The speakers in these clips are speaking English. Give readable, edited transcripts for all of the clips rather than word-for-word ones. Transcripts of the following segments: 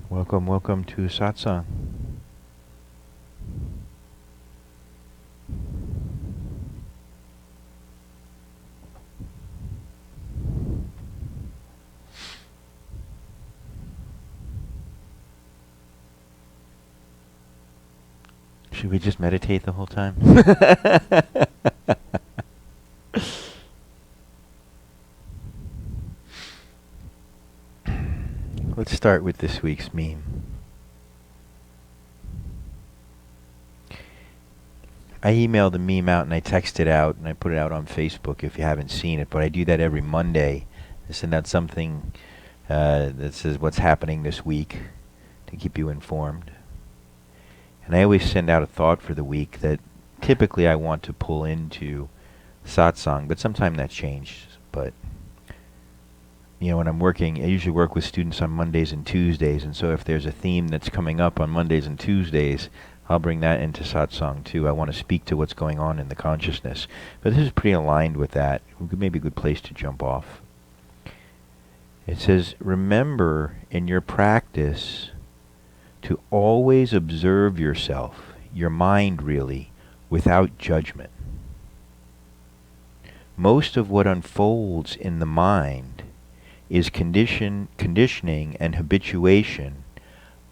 Welcome, welcome to Satsang. Should we just meditate the whole time? Let's start with this week's meme. I emailed the meme out and I texted it out and I put it out on Facebook if you haven't seen it, but I do that every Monday. I send out something that says what's happening this week to keep you informed. And I always send out a thought for the week that typically I want to pull into Satsang, but sometimes that changes. But when I'm working, I usually work with students on Mondays and Tuesdays, and so if there's a theme that's coming up on Mondays and Tuesdays, I'll bring that into Satsang too. I want to speak to what's going on in the consciousness. But this is pretty aligned with that. Maybe a good place to jump off. It says, remember in your practice to always observe yourself, your mind really, without judgment. Most of what unfolds in the mind is conditioning and habituation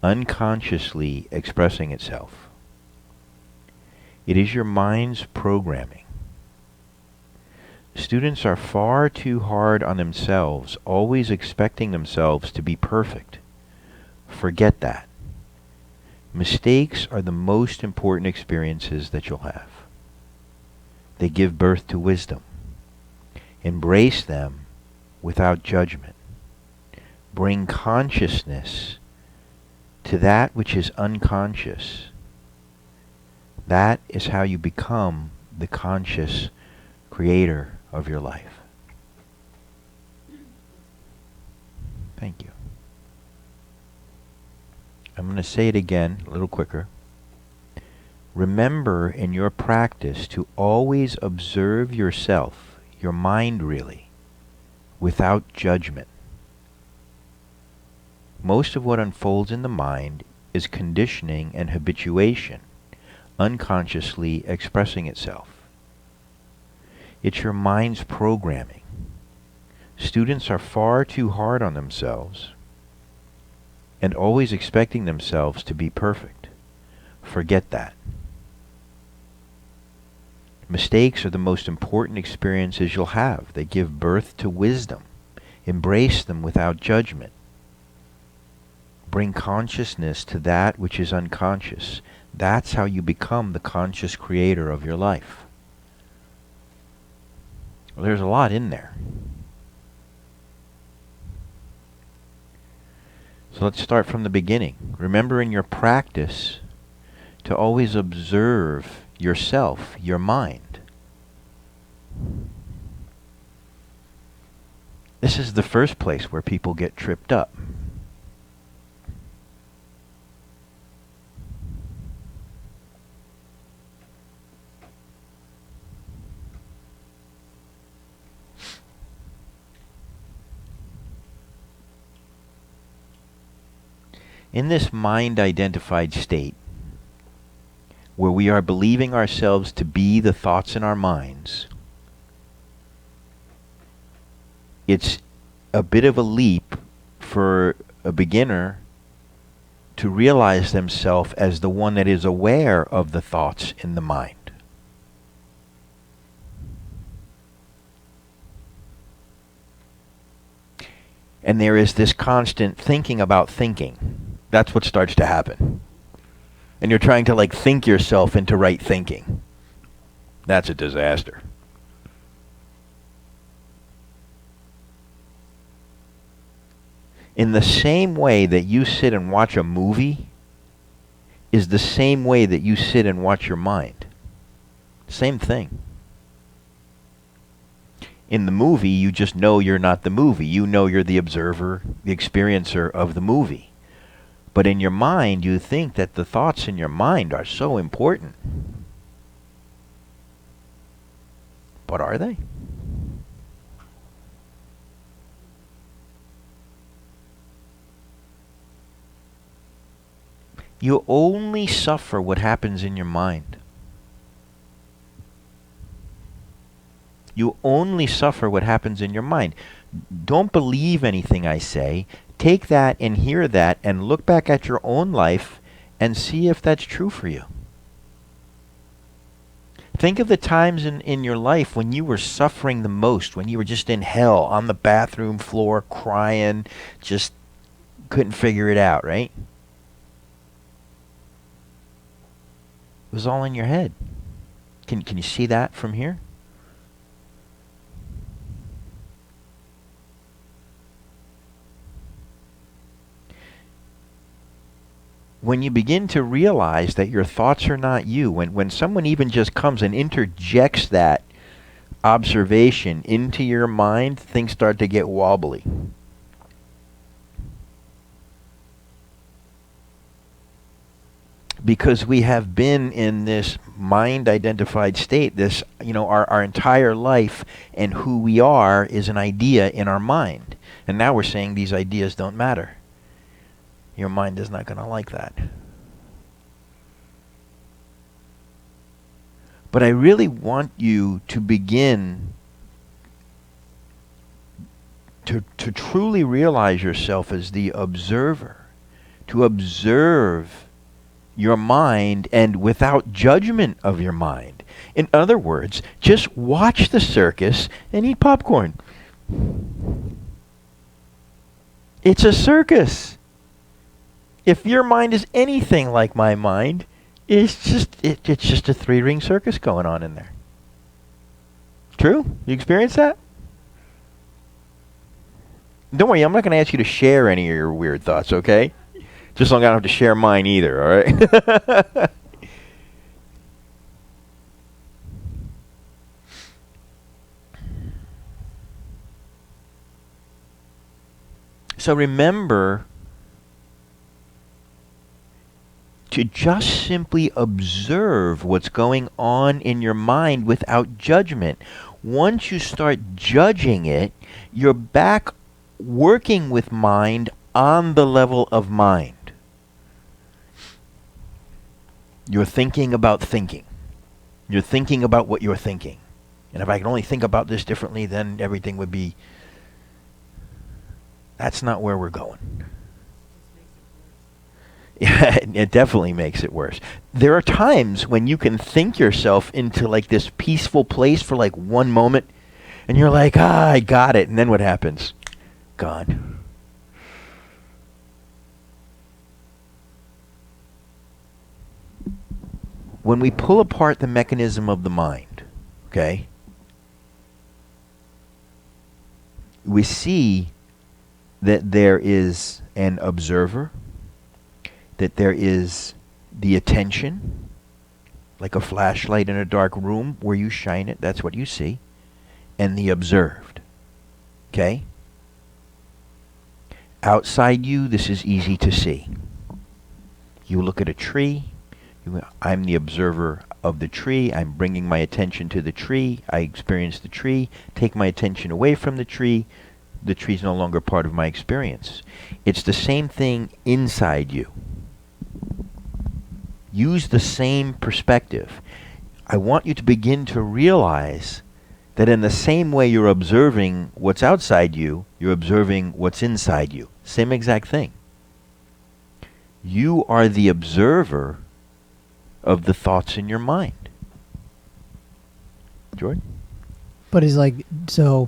unconsciously expressing itself. It is your mind's programming. Students are far too hard on themselves, always expecting themselves to be perfect. Forget that. Mistakes are the most important experiences that you'll have. They give birth to wisdom. Embrace them without judgment. Bring consciousness to that which is unconscious. That is how you become the conscious creator of your life. Thank you. I'm going to say it again a little quicker. Remember in your practice to always observe yourself, your mind really, without judgment. Most of what unfolds in the mind is conditioning and habituation, unconsciously expressing itself. It's your mind's programming. Students are far too hard on themselves and always expecting themselves to be perfect. Forget that. Mistakes are the most important experiences you'll have. They give birth to wisdom. Embrace them without judgment. Bring consciousness to that which is unconscious. That's how you become the conscious creator of your life. Well, there's a lot in there. So let's start from the beginning. Remember in your practice to always observe yourself, your mind. This is the first place where people get tripped up. In this mind-identified state, where we are believing ourselves to be the thoughts in our minds, it's a bit of a leap for a beginner to realize themselves as the one that is aware of the thoughts in the mind. And there is this constant thinking about thinking. That's what starts to happen. And you're trying to think yourself into right thinking. That's a disaster. In the same way that you sit and watch a movie is the same way that you sit and watch your mind. Same thing. In the movie, you just know you're not the movie. You know you're the observer, the experiencer of the movie. But in your mind, you think that the thoughts in your mind are so important. But are they? You only suffer what happens in your mind. You only suffer what happens in your mind. Don't believe anything I say. Take that and hear that and look back at your own life and see if that's true for you. Think of the times in your life when you were suffering the most, when you were just in hell, on the bathroom floor, crying, just couldn't figure it out, right? It was all in your head. Can you see that from here? When you begin to realize that your thoughts are not you, when someone even just comes and interjects that observation into your mind, things start to get wobbly. Because we have been in this mind-identified state, this, our entire life, and who we are is an idea in our mind. And now we're saying these ideas don't matter. Your mind is not going to like that. But I really want you to begin to truly realize yourself as the observer, to observe your mind and without judgment of your mind. In other words, just watch the circus and eat popcorn. It's a circus. If your mind is anything like my mind, it's just a three-ring circus going on in there. True? You experience that? Don't worry, I'm not going to ask you to share any of your weird thoughts, okay? Just so I don't have to share mine either, all right? So remember to just simply observe what's going on in your mind without judgment. Once you start judging it, you're back working with mind on the level of mind. You're thinking about thinking. You're thinking about what you're thinking. And if I could only think about this differently, then everything would be... That's not where we're going. Yeah, it definitely makes it worse. There are times when you can think yourself into like this peaceful place for like one moment, and you're like, I got it. And then what happens? Gone. When we pull apart the mechanism of the mind, okay, we see that there is an observer, that there is the attention, like a flashlight in a dark room where you shine it, that's what you see, and the observed. Okay? Outside you, this is easy to see. You look at a tree, I'm the observer of the tree, I'm bringing my attention to the tree, I experience the tree, take my attention away from the tree's no longer part of my experience. It's the same thing inside you. Use the same perspective. I want you to begin to realize that in the same way you're observing what's outside you, you're observing what's inside you. Same exact thing. You are the observer of the thoughts in your mind. Jordan? But it's like, so,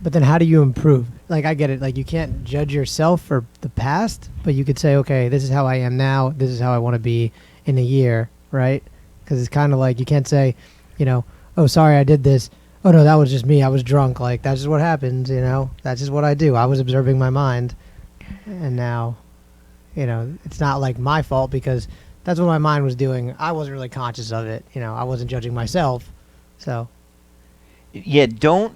but then how do you improve? Like, I get it. Like, you can't judge yourself for the past, but you could say, okay, this is how I am now. This is how I want to be in a year, right? Because it's kind of like, you can't say, oh, sorry, I did this. Oh, no, that was just me. I was drunk. Like, that's just what happens, That's just what I do. I was observing my mind. And now, it's not like my fault because that's what my mind was doing. I wasn't really conscious of it. I wasn't judging myself. So. Yeah, don't.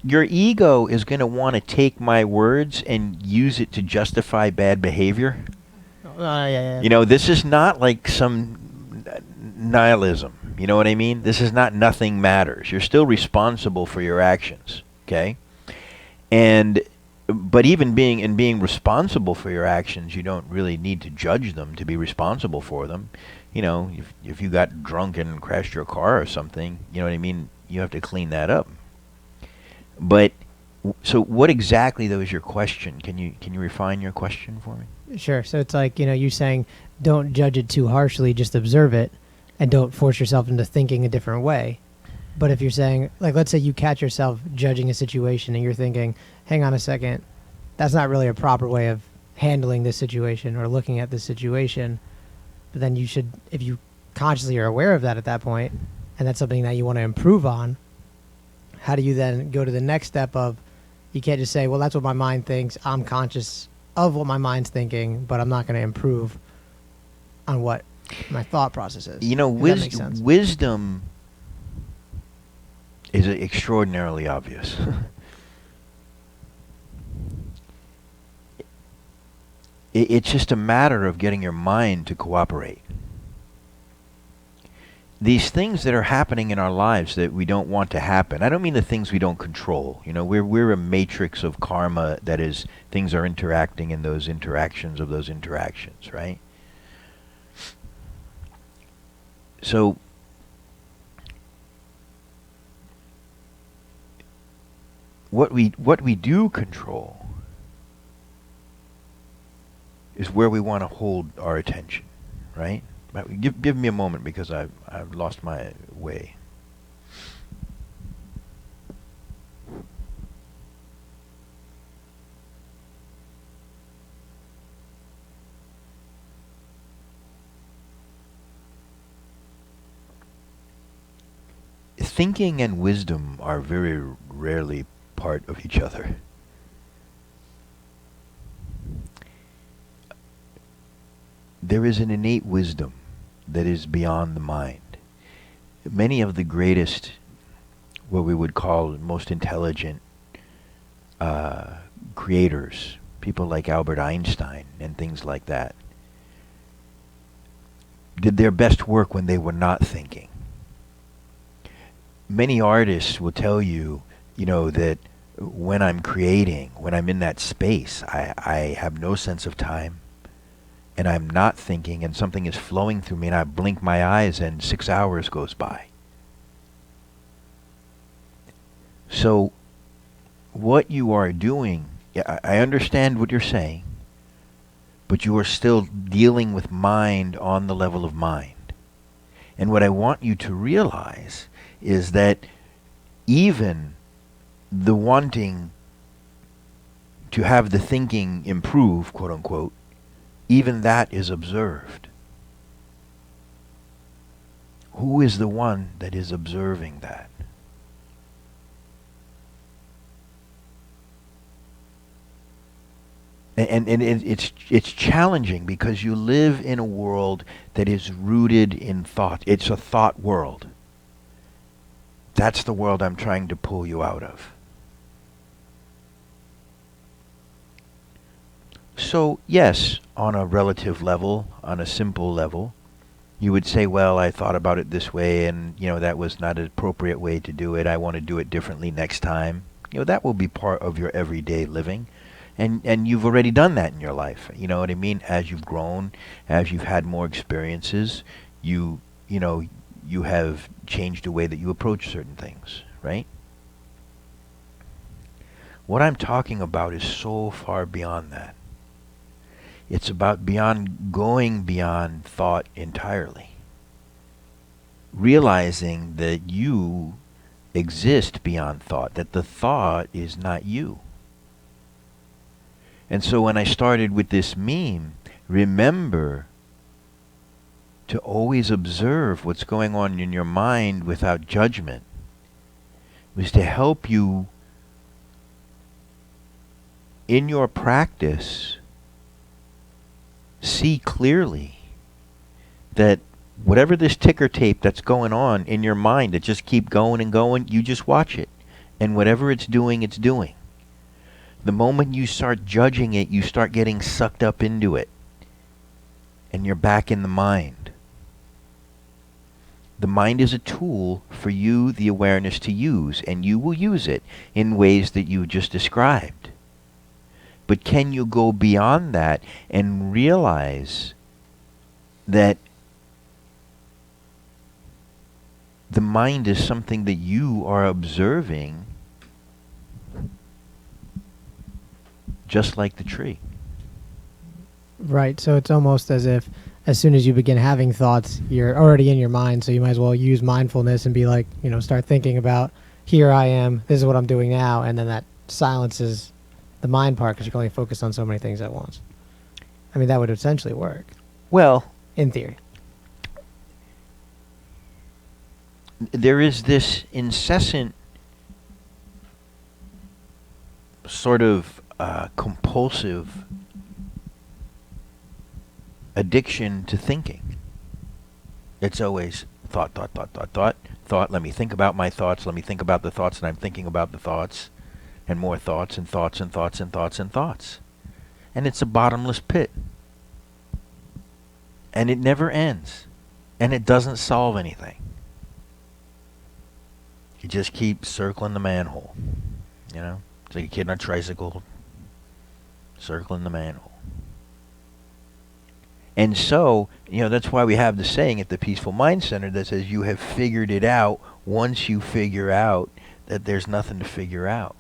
Your ego is going to want to take my words and use it to justify bad behavior. Yeah. This is not like some nihilism. You know what I mean? This is not nothing matters. You're still responsible for your actions, okay? And But even being responsible for your actions, you don't really need to judge them to be responsible for them. You know, if you got drunk and crashed your car or something, you know what I mean, you have to clean that up. But so what exactly though is your question? Can you refine your question for me? Sure. So it's like, you saying don't judge it too harshly, just observe it and don't force yourself into thinking a different way. But if you're saying, like, let's say you catch yourself judging a situation and you're thinking, hang on a second, that's not really a proper way of handling this situation or looking at this situation. But then you should, if you consciously are aware of that at that point, and that's something that you want to improve on, how do you then go to the next step of, you can't just say, well, that's what my mind thinks. I'm conscious of what my mind's thinking, but I'm not going to improve on what my thought process is. You know, If that makes sense. wisdom is extraordinarily obvious. It's just a matter of getting your mind to cooperate. These things that are happening in our lives that we don't want to happen, I don't mean the things we don't control. You know, we're a matrix of karma, that is, things are interacting in those interactions of those interactions, right? So what we do control is where we want to hold our attention, right? But give me a moment because I've lost my way. Thinking and wisdom are very rarely part of each other. There is an innate wisdom that is beyond the mind. Many of the greatest, what we would call most intelligent creators, people like Albert Einstein and things like that, did their best work when they were not thinking. Many artists will tell you, that when I'm creating, when I'm in that space, I have no sense of time, and I'm not thinking, and something is flowing through me, and I blink my eyes, and 6 hours goes by. So, what you are doing, I understand what you're saying, but you are still dealing with mind on the level of mind. And what I want you to realize is that even the wanting to have the thinking improve, quote unquote, even that is observed. Who is the one that is observing that? And it's challenging because you live in a world that is rooted in thought. It's a thought world. That's the world I'm trying to pull you out of. So, yes, on a relative level, on a simple level, you would say, well, I thought about it this way, and, that was not an appropriate way to do it. I want to do it differently next time. That will be part of your everyday living. And you've already done that in your life. You know what I mean? As you've grown, as you've had more experiences, you have changed the way that you approach certain things, right? What I'm talking about is so far beyond that. It's about going beyond thought entirely. Realizing that you exist beyond thought, that the thought is not you. And so when I started with this meme, remember to always observe what's going on in your mind without judgment. It was to help you in your practice see clearly that whatever this ticker tape that's going on in your mind that just keep going and going, you just watch it. And whatever it's doing, it's doing. The moment you start judging it, you start getting sucked up into it. And you're back in the mind. The mind is a tool for you, the awareness, to use, and you will use it in ways that you just described. But can you go beyond that and realize that the mind is something that you are observing just like the tree? Right. So it's almost as if as soon as you begin having thoughts, you're already in your mind. So you might as well use mindfulness and be like, start thinking about, here I am, this is what I'm doing now. And then that silences the mind part because you can only focus on so many things at once. I mean, that would essentially work. Well, in theory. There is this incessant sort of compulsive addiction to thinking. It's always thought, let me think about my thoughts, let me think about the thoughts, and I'm thinking about the thoughts, and more thoughts, and thoughts, and thoughts, and thoughts, and thoughts. And it's a bottomless pit. And it never ends. And it doesn't solve anything. You just keep circling the manhole. It's like a kid on a tricycle circling the manhole. And so, that's why we have the saying at the Peaceful Mind Center that says you have figured it out once you figure out that there's nothing to figure out.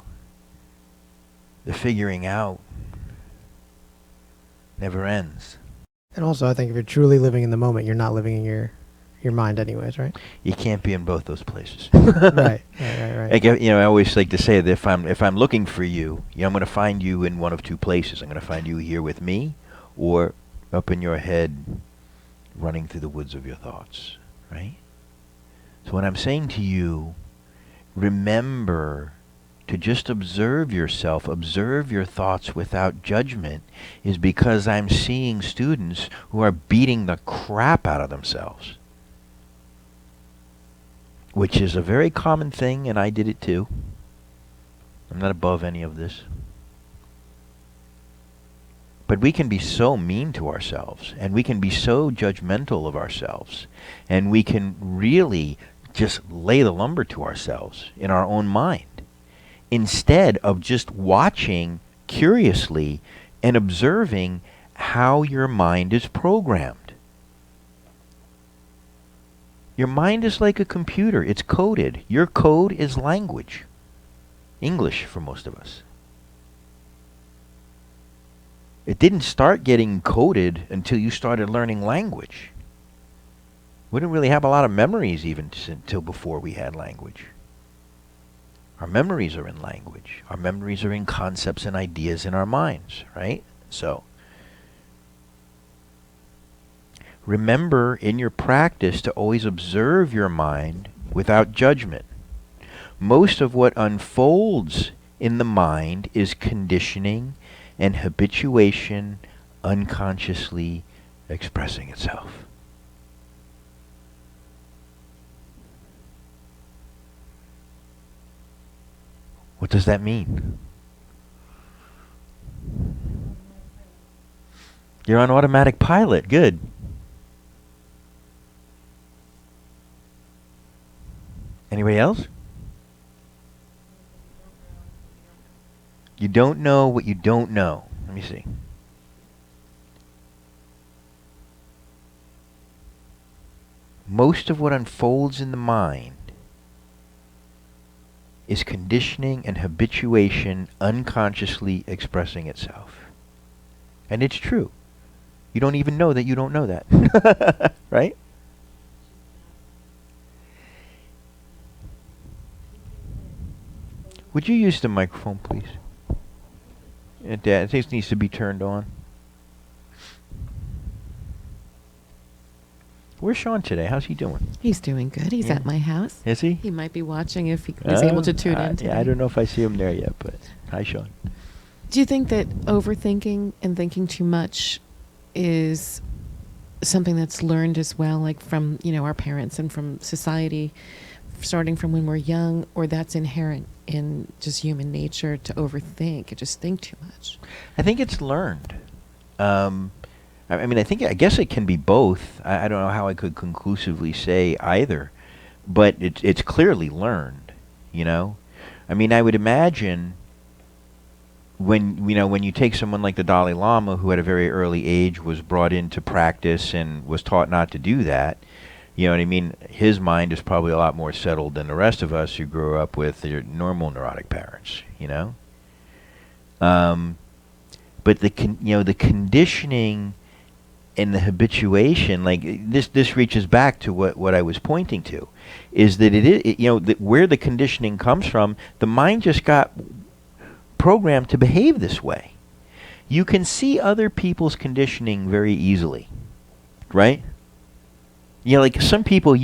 The figuring out never ends. And also, I think if you're truly living in the moment, you're not living in your mind anyways, right? You can't be in both those places. Right. Like, I always like to say that if I'm looking for you, I'm going to find you in one of two places. I'm going to find you here with me, or up in your head, running through the woods of your thoughts, right? So when I'm saying to you, remember to just observe yourself, observe your thoughts without judgment, is because I'm seeing students who are beating the crap out of themselves. Which is a very common thing, and I did it too. I'm not above any of this. But we can be so mean to ourselves, and we can be so judgmental of ourselves, and we can really just lay the lumber to ourselves in our own mind, instead of just watching curiously and observing how your mind is programmed. Your mind is like a computer. It's coded. Your code is language. English for most of us. It didn't start getting coded until you started learning language. We didn't really have a lot of memories even until before we had language. Our memories are in language. Our memories are in concepts and ideas in our minds, right? So, remember in your practice to always observe your mind without judgment. Most of what unfolds in the mind is conditioning and habituation unconsciously expressing itself. What does that mean? You're on automatic pilot. Good. Anybody else? You don't know what you don't know. Let me see. Most of what unfolds in the mind is conditioning and habituation unconsciously expressing itself. And it's true. You don't even know that you don't know that. Right? Would you use the microphone, please? I think it needs to be turned on. Where's Sean today? How's he doing? He's doing good. He's at my house. Is he? He might be watching if he is able to tune in today. Yeah, I don't know if I see him there yet, but hi, Sean. Do you think that overthinking and thinking too much is something that's learned as well, like from, our parents and from society, starting from when we're young, or that's inherent in just human nature to overthink and just think too much? I think it's learned. I guess it can be both. I don't know how I could conclusively say either, but it's clearly learned, I would imagine when you take someone like the Dalai Lama, who at a very early age was brought into practice and was taught not to do that, you know what I mean? His mind is probably a lot more settled than the rest of us who grew up with your normal neurotic parents, you know? But the conditioning and the habituation, like this reaches back to what I was pointing to, is that where the conditioning comes from, the mind just got programmed to behave this way. You can see other people's conditioning very easily, right? You know, like some people,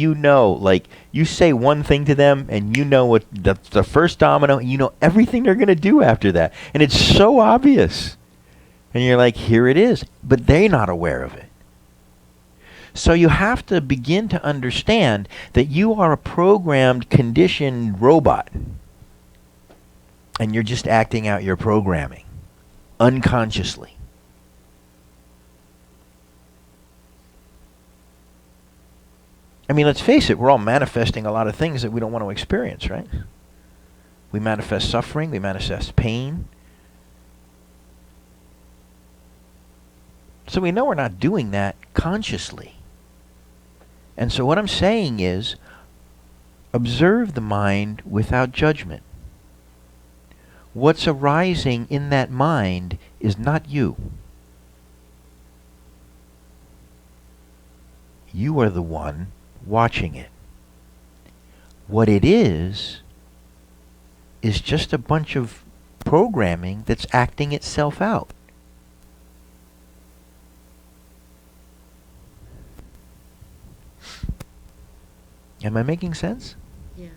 like you say one thing to them and you know what the first domino, you know everything they're going to do after that. And it's so obvious. And you're like, here it is. But they're not aware of it. So you have to begin to understand that you are a programmed, conditioned robot. And you're just acting out your programming unconsciously. I mean, let's face it, we're all manifesting a lot of things that we don't want to experience, right? We manifest suffering, we manifest pain. So we know we're not doing that consciously. And so what I'm saying is, observe the mind without judgment. What's arising in that mind is not you. You are the one watching it. What it is just a bunch of programming that's acting itself out. Am I making sense? Yeah.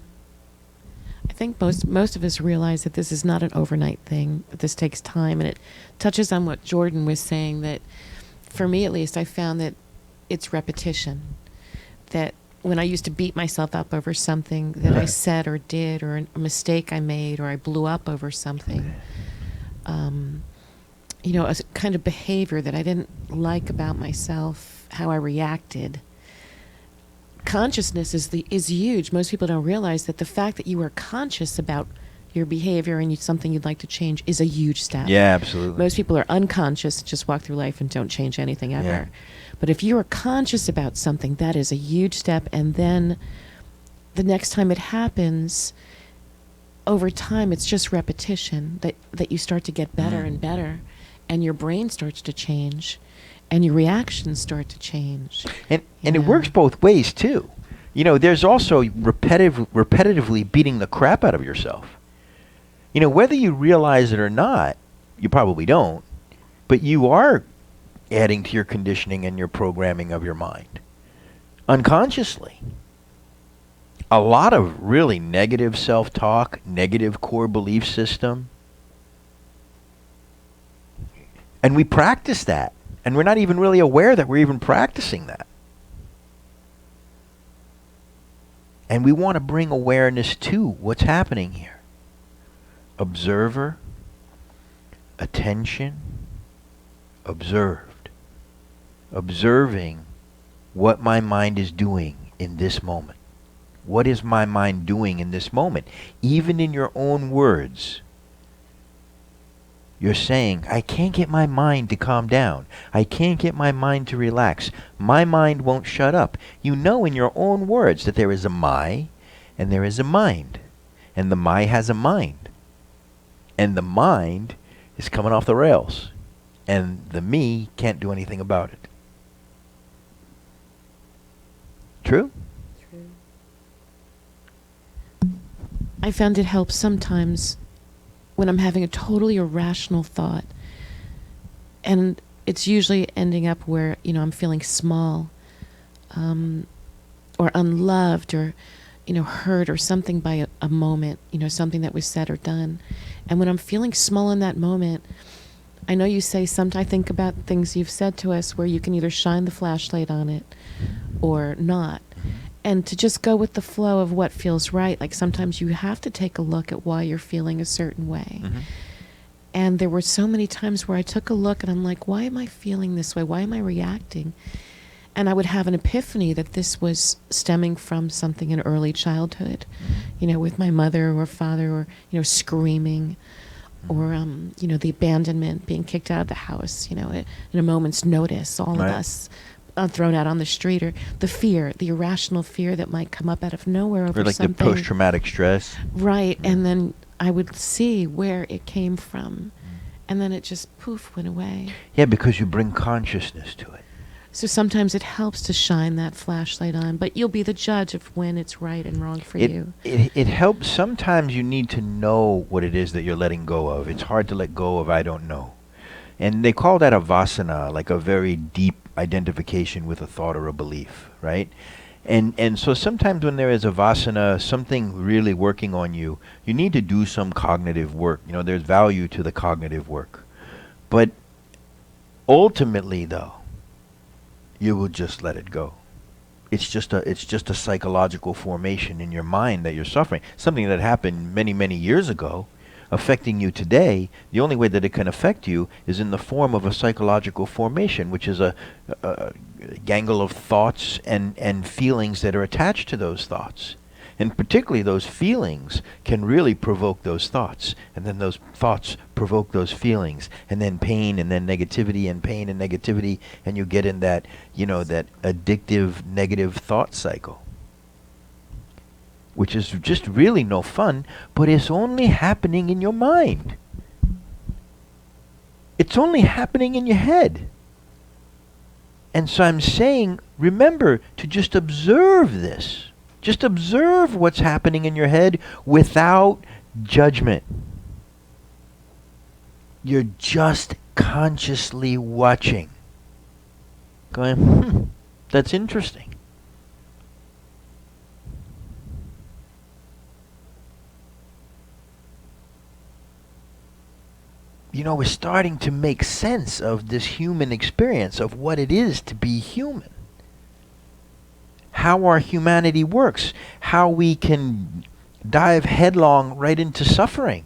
I think most of us realize that this is not an overnight thing, that this takes time, and it touches on what Jordan was saying, that for me at least, I found that it's repetition. That when I used to beat myself up over something that I said or did, or a mistake I made, or I blew up over something, a kind of behavior that I didn't like about myself, how I reacted. Consciousness is huge. Most people don't realize that the fact that you are conscious about your behavior and something you'd like to change is a huge step. Yeah, absolutely. Most people are unconscious, just walk through life and don't change anything ever. Yeah. But if you are conscious about something, that is a huge step. And then the next time it happens, over time, it's just repetition that you start to get better and better, and your brain starts to change. And your reactions start to change. And it works both ways, too. You know, there's also repetitively beating the crap out of yourself. You know, whether you realize it or not, you probably don't, but you are adding to your conditioning and your programming of your mind. Unconsciously. A lot of really negative self-talk, negative core belief system. And we practice that. And we're not even really aware that we're even practicing that. And we want to bring awareness to what's happening here. Observer, attention, observed. Observing what my mind is doing in this moment. What is my mind doing in this moment? Even in your own words. You're saying, I can't get my mind to calm down. I can't get my mind to relax. My mind won't shut up. You know in your own words that there is a my and there is a mind. And the my has a mind. And the mind is coming off the rails. And the me can't do anything about it. True? True. I found it helps sometimes when I'm having a totally irrational thought, and it's usually ending up where, I'm feeling small, or unloved, or, hurt or something by a moment, something that was said or done. And when I'm feeling small in that moment, I know you say sometimes, I think about things you've said to us where you can either shine the flashlight on it or not. And to just go with the flow of what feels right. Like sometimes you have to take a look at why you're feeling a certain way. Mm-hmm. And there were so many times where I took a look and I'm like, why am I feeling this way? Why am I reacting? And I would have an epiphany that this was stemming from something in early childhood, with my mother or father, or, screaming, or the abandonment, being kicked out of the house, in a moment's notice, all Right. of us thrown out on the street, or the fear, the irrational fear that might come up out of nowhere over Or like something. the post-traumatic stress. Right, Yeah. and then I would see where it came from, and then it just poof went away. Yeah, because you bring consciousness to it. So sometimes it helps to shine that flashlight on, but you'll be the judge of when it's right and wrong for you. It helps. Sometimes you need to know what it is that you're letting go of. It's hard to let go of I don't know. And they call that a vasana, like a very deep identification with a thought or a belief, right? And so sometimes when there is a vasana, something really working on you, you need to do some cognitive work. There's value to the cognitive work. But ultimately, though, you will just let it go. It's just a psychological formation in your mind that you're suffering. Something that happened many, many years ago, affecting you today. The only way that it can affect you is in the form of a psychological formation, which is a gangle of thoughts and feelings that are attached to those thoughts. And particularly those feelings can really provoke those thoughts. And then those thoughts provoke those feelings. And then pain, and then negativity, and pain and negativity. And you get in that, that addictive negative thought cycle. Which is just really no fun, but it's only happening in your mind. It's only happening in your head. And so I'm saying, remember to just observe this. Just observe what's happening in your head without judgment. You're just consciously watching. Going, that's interesting. We're starting to make sense of this human experience, of what it is to be human. How our humanity works. How we can dive headlong right into suffering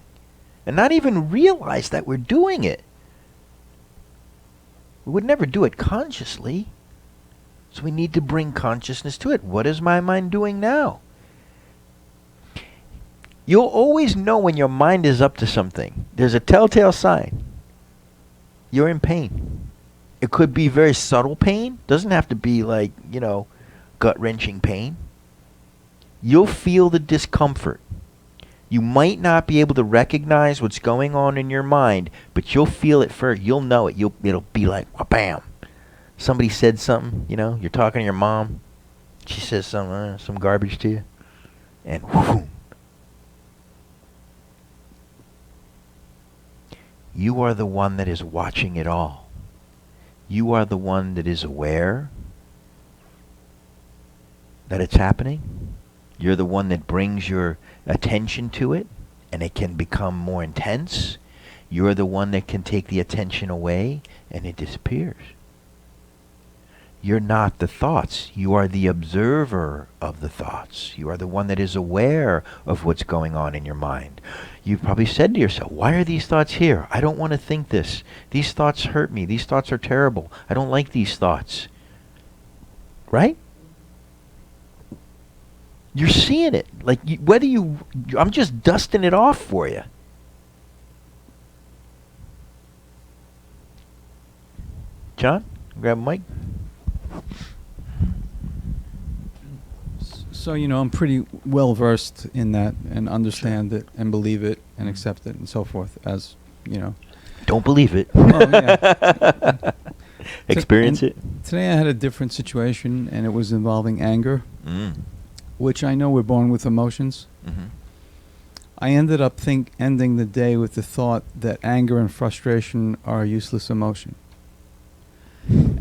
and not even realize that we're doing it. We would never do it consciously. So we need to bring consciousness to it. What is my mind doing now? You'll always know when your mind is up to something. There's a telltale sign. You're in pain. It could be very subtle pain. Doesn't have to be like, gut-wrenching pain. You'll feel the discomfort. You might not be able to recognize what's going on in your mind, but you'll feel it first. You'll know it. It'll be like, bam. Somebody said something, you're talking to your mom. She says some garbage to you. And whoo. You are the one that is watching it all. You are the one that is aware that it's happening. You're the one that brings your attention to it, and it can become more intense. You're the one that can take the attention away, and it disappears. You're not the thoughts. You are the observer of the thoughts. You are the one that is aware of what's going on in your mind. You've probably said to yourself, why are these thoughts here? I don't want to think this. These thoughts hurt me. These thoughts are terrible. I don't like these thoughts. Right? You're seeing it. Like, I'm just dusting it off for you. John, grab a mic. So, I'm pretty well versed in that and understand it and believe it and accept it and so forth, as, Don't believe it. Well, yeah. Experience it. Today I had a different situation, and it was involving anger, which I know we're born with emotions. Mm-hmm. I ended up ending the day with the thought that anger and frustration are a useless emotion.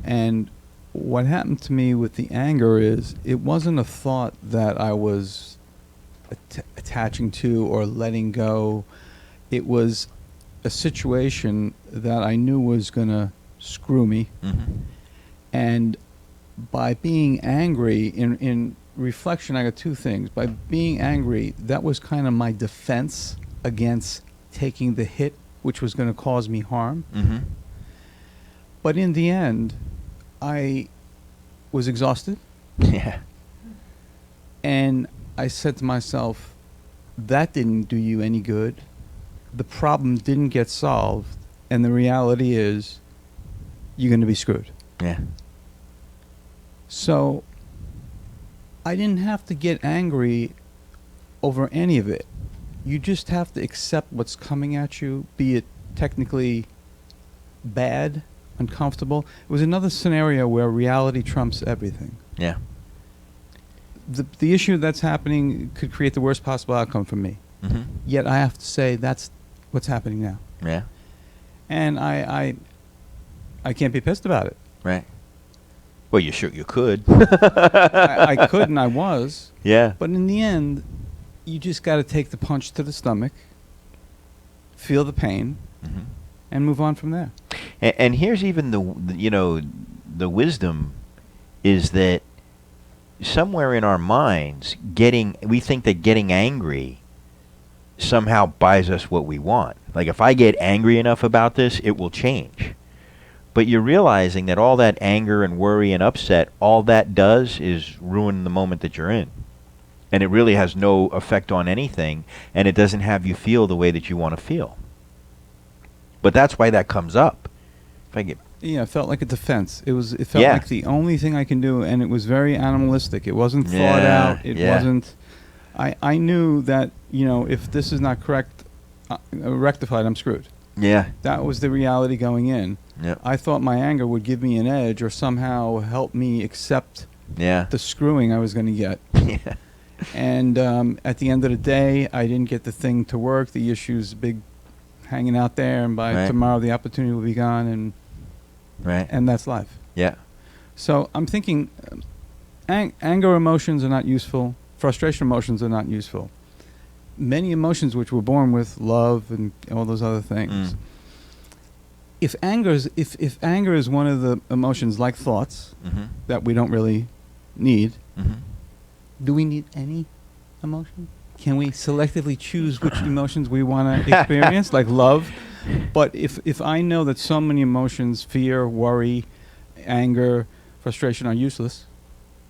And what happened to me with the anger is it wasn't a thought that I was attaching to or letting go. It was a situation that I knew was going to screw me. Mm-hmm. And by being angry, in reflection, I got two things. By being angry, that was kind of my defense against taking the hit, which was going to cause me harm. Mm-hmm. But in the end, I was exhausted. Yeah. And I said to myself, that didn't do you any good. the problem didn't get solved, and the reality is you're going to be screwed. Yeah. So I didn't have to get angry over any of it. You just have to accept what's coming at you, be it technically bad, uncomfortable. It was another scenario where reality trumps everything. Yeah. The issue that's happening could create the worst possible outcome for me. Mm-hmm. Yet I have to say that's what's happening now. Yeah. And I can't be pissed about it. Right. Well, you could. I could and I was. Yeah. But in the end, you just got to take the punch to the stomach, feel the pain, Mm-hmm. and move on from there. And here's even the wisdom is that somewhere in our minds, we think that getting angry somehow buys us what we want. Like if I get angry enough about this, it will change. But you're realizing that all that anger and worry and upset, all that does is ruin the moment that you're in. And it really has no effect on anything, and it doesn't have you feel the way that you want to feel. But that's why that comes up. If I get It felt like a defense. It felt Yeah. like the only thing I can do, and it was very animalistic. It wasn't thought Yeah, out. It yeah. wasn't. I knew that if this is not correct, rectified, I'm screwed. Yeah. That was the reality going in. Yeah. I thought my anger would give me an edge or somehow help me accept Yeah. the screwing I was going to get. Yeah. And at the end of the day, I didn't get the thing to work. The issue's big, hanging out there, and by Right. tomorrow the opportunity will be gone, Right. and that's life. Yeah. So I'm thinking, anger emotions are not useful. Frustration emotions are not useful. Many emotions which we're born with, love and all those other things. Mm. If anger is one of the emotions like thoughts Mm-hmm. that we don't really need, Mm-hmm. do we need any emotion? Can we selectively choose which emotions we want to experience, like love? But if I know that so many emotions, fear, worry, anger, frustration, are useless,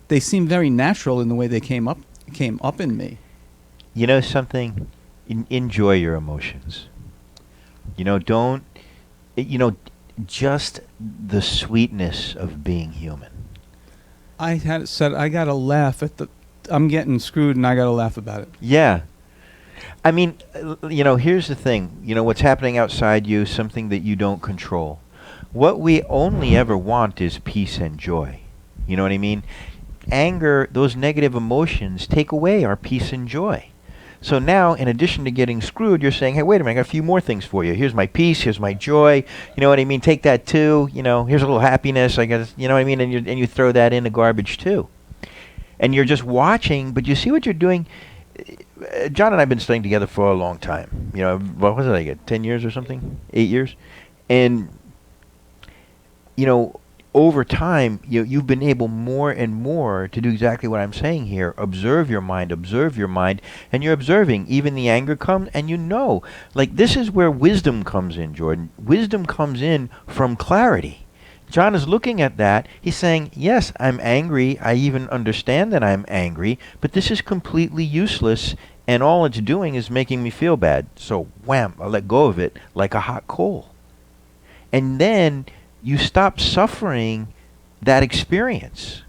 they seem very natural in the way they came up in me. You know something? Enjoy your emotions. Don't. Just the sweetness of being human. I had said I got to laugh at I'm getting screwed, and I got to laugh about it. Yeah. I mean, here's the thing. What's happening outside you, something that you don't control. What we only ever want is peace and joy. You know what I mean? Anger, those negative emotions take away our peace and joy. So now, in addition to getting screwed, you're saying, hey, wait a minute, I got a few more things for you. Here's my peace, here's my joy. You know what I mean? Take that too. Here's a little happiness. I got, you know what I mean? And you throw that in the garbage too. And you're just watching, but you see what you're doing. John and I have been studying together for a long time. What was it, like 10 years or something? 8 years? And, over time, you've been able more and more to do exactly what I'm saying here. Observe your mind, and you're observing. Even the anger comes, and like this is where wisdom comes in, Jordan. Wisdom comes in from clarity. John is looking at that. He's saying, yes, I'm angry. I even understand that I'm angry, but this is completely useless, and all it's doing is making me feel bad. So, wham, I let go of it like a hot coal. And then you stop suffering that experience.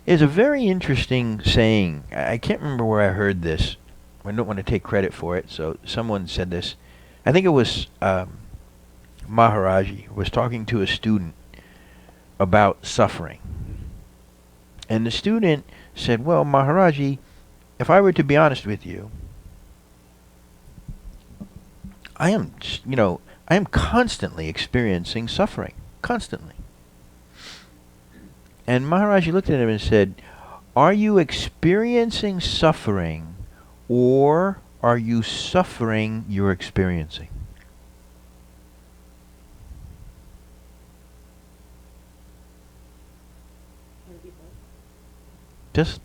There's a very interesting saying. I can't remember where I heard this. I don't want to take credit for it, so someone said this. I think it was Maharaji was talking to a student about suffering. And the student said, well, Maharaji, if I were to be honest with you, I am constantly experiencing suffering. Constantly. And Maharaji looked at him and said, are you experiencing suffering, or are you suffering you're experiencing? Just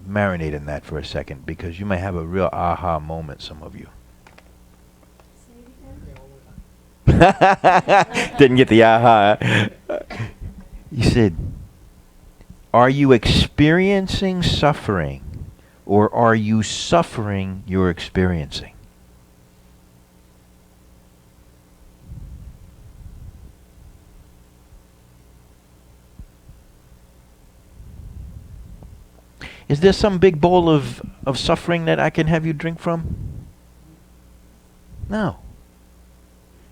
marinate in that for a second, because you might have a real aha moment, some of you. Didn't get the aha. He said, are you experiencing suffering, or are you suffering you're experiencing? Is there some big bowl of suffering that I can have you drink from? No.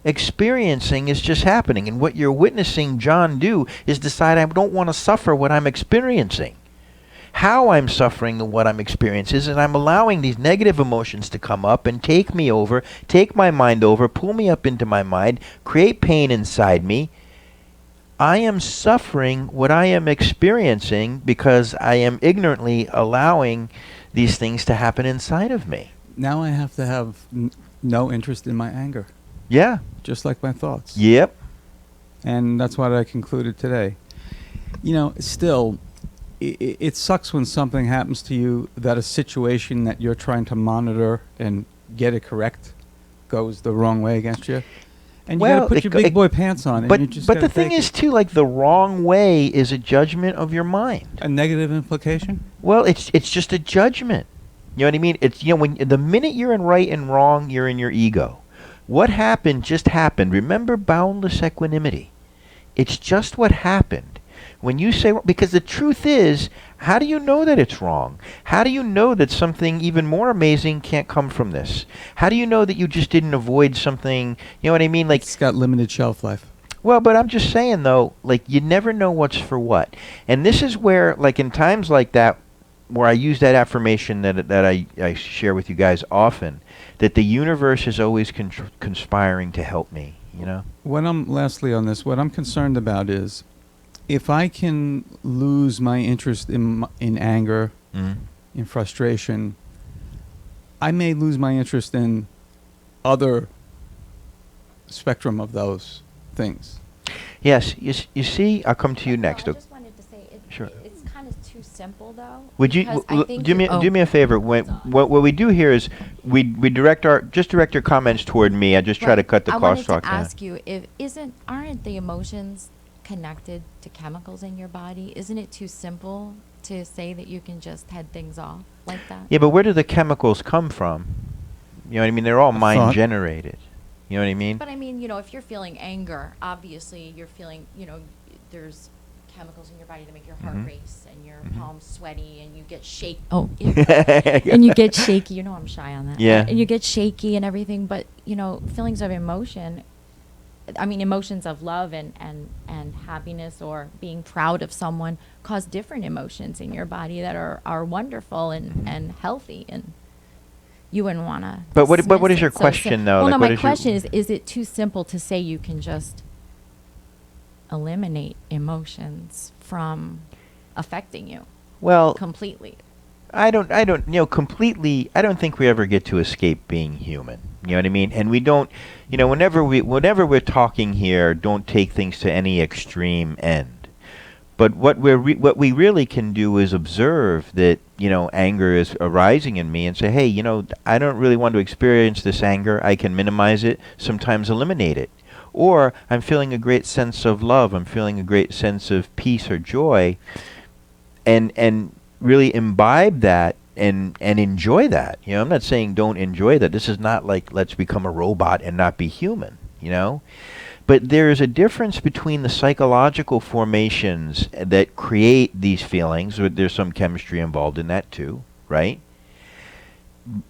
Experiencing is just happening, and what you're witnessing John do is decide I don't want to suffer what I'm experiencing. How I'm suffering what I'm experiencing is I'm allowing these negative emotions to come up and take me over, take my mind over, pull me up into my mind, create pain inside me. I am suffering what I am experiencing because I am ignorantly allowing these things to happen inside of me. Now I have to have no interest in my anger, Yeah. just like my thoughts. Yep. And that's what I concluded today. You know, still, it sucks when something happens to you, that a situation that you're trying to monitor and get it correct goes the wrong way against you. And you gotta put your big boy pants on, and you just but the gotta thing take is it. too, like, the wrong way is a judgment of your mind. A negative implication. Well, it's just a judgment. You know what I mean? It's, you know, when the minute you're in right and wrong, you're in your ego. What happened just happened. Remember boundless equanimity. It's just what happened. When you say, because the truth is, how do you know that it's wrong? How do you know that something even more amazing can't come from this? How do you know that you just didn't avoid something? You know what I mean? Like, It's got limited shelf life. well, but I'm just saying, though, like, you never know what's for what. And this is where, like, in times like that, where I use that affirmation that I share with you guys often, that the universe is always conspiring to help me, you know? Lastly on this, what I'm concerned about is, if I can lose my interest in anger, in frustration, I may lose my interest in other spectrum of those things. Yes, you see, I'll come to you next. I just wanted to say Sure. it's kind of too simple, though. Would you because I think do me a favor? What we do here is we direct your comments toward me. I just try to cut the I wanted crosstalk to down. ask you, aren't the emotions connected to chemicals in your body? Isn't it too simple to say that you can just head things off like that? Yeah, but where do the chemicals come from? You know what I mean? They're all mind thought. generated. You know what I mean? But I mean, if you're feeling anger, obviously you're feeling, there's chemicals in your body that make your heart Mhm. race and your Mhm. palms sweaty and you get shaky. Oh, yeah. And you get shaky. I'm shy on that. Yeah. And you get shaky and everything. But, feelings of emotion, emotions of love and happiness or being proud of someone cause different emotions in your body that are wonderful and healthy. And you wouldn't want to. But what is your question, though? Well, Like, no, what my is your- question is it too simple to say you can just eliminate emotions from affecting you Well, completely? I don't, completely, I don't think we ever get to escape being human. You know what I mean? And we don't, whenever we're talking here, don't take things to any extreme end. But what we really can do is observe that, anger is arising in me and say, hey, I don't really want to experience this anger. I can minimize it, sometimes eliminate it. Or I'm feeling a great sense of love. I'm feeling a great sense of peace or joy. And really imbibe that and enjoy that. I'm not saying don't enjoy that. This is not like let's become a robot and not be human, But there is a difference between the psychological formations that create these feelings. There's some chemistry involved in that too, right?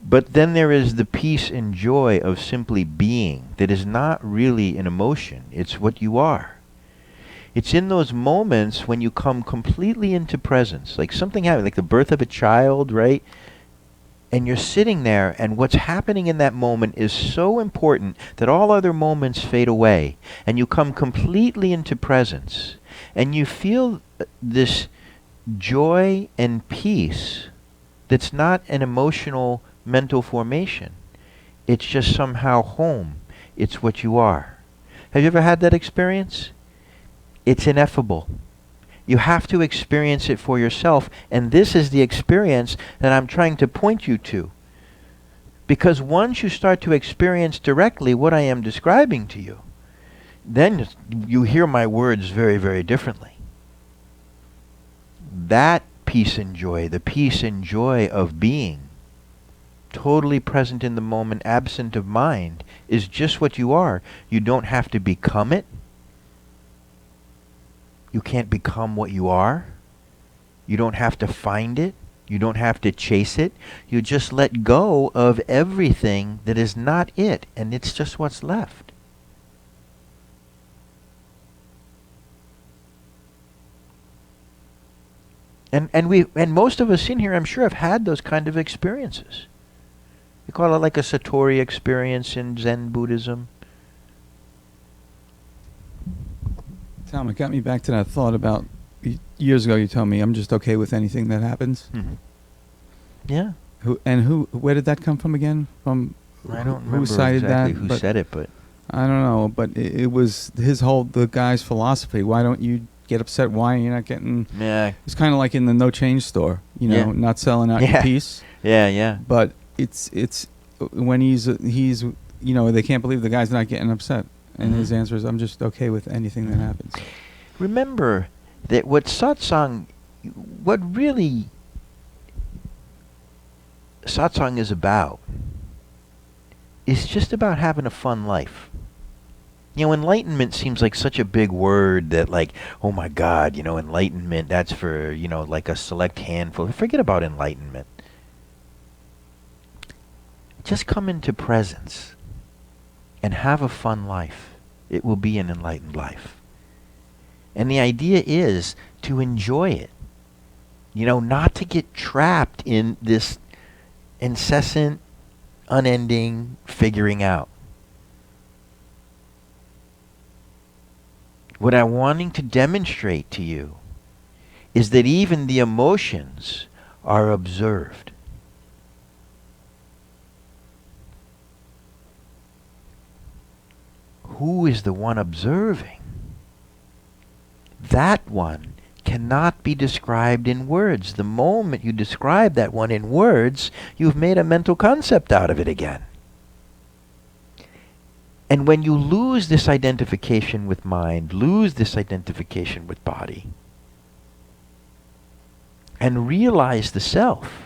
But then there is the peace and joy of simply being that is not really an emotion. It's what you are. It's in those moments when you come completely into presence, like something happened, like the birth of a child, right? And you're sitting there, and what's happening in that moment is so important that all other moments fade away, and you come completely into presence, and you feel this joy and peace that's not an emotional mental formation. It's just somehow home. It's what you are. Have you ever had that experience? It's ineffable. You have to experience it for yourself, and this is the experience that I'm trying to point you to. Because once you start to experience directly what I am describing to you, then you hear my words very, very differently. That peace and joy, the peace and joy of being, totally present in the moment, absent of mind, is just what you are. You don't have to become it. You can't become what you are. You don't have to find it. You don't have to chase it. You just let go of everything that is not it, and it's just what's left. And most of us in here, I'm sure, have had those kind of experiences. We call it like a Satori experience in Zen Buddhism. Tom, it got me back to that thought about years ago. You told me I'm just okay with anything that happens. Mm-hmm. Yeah. Where did that come from again? From I don't who remember cited exactly that, who said it, but I don't know. But it was the guy's philosophy. Why don't you get upset? Why are you not getting? yeah, It's kind of like in the no change store, Yeah. not selling out Yeah. your piece. yeah. But it's when he's they can't believe the guy's not getting upset, and his Mhm. answer is, I'm just okay with anything that happens. Remember that what satsang is about is just about having a fun life. Enlightenment seems like such a big word that, like, oh my God, enlightenment, that's for, like a select handful. Forget about enlightenment. Just come into presence and have a fun life. It will be an enlightened life. And the idea is to enjoy it. Not to get trapped in this incessant, unending figuring out. What I'm wanting to demonstrate to you is that even the emotions are observed. Who is the one observing? That one cannot be described in words. The moment you describe that one in words, you've made a mental concept out of it again. And when you lose this identification with mind, lose this identification with body, and realize the self,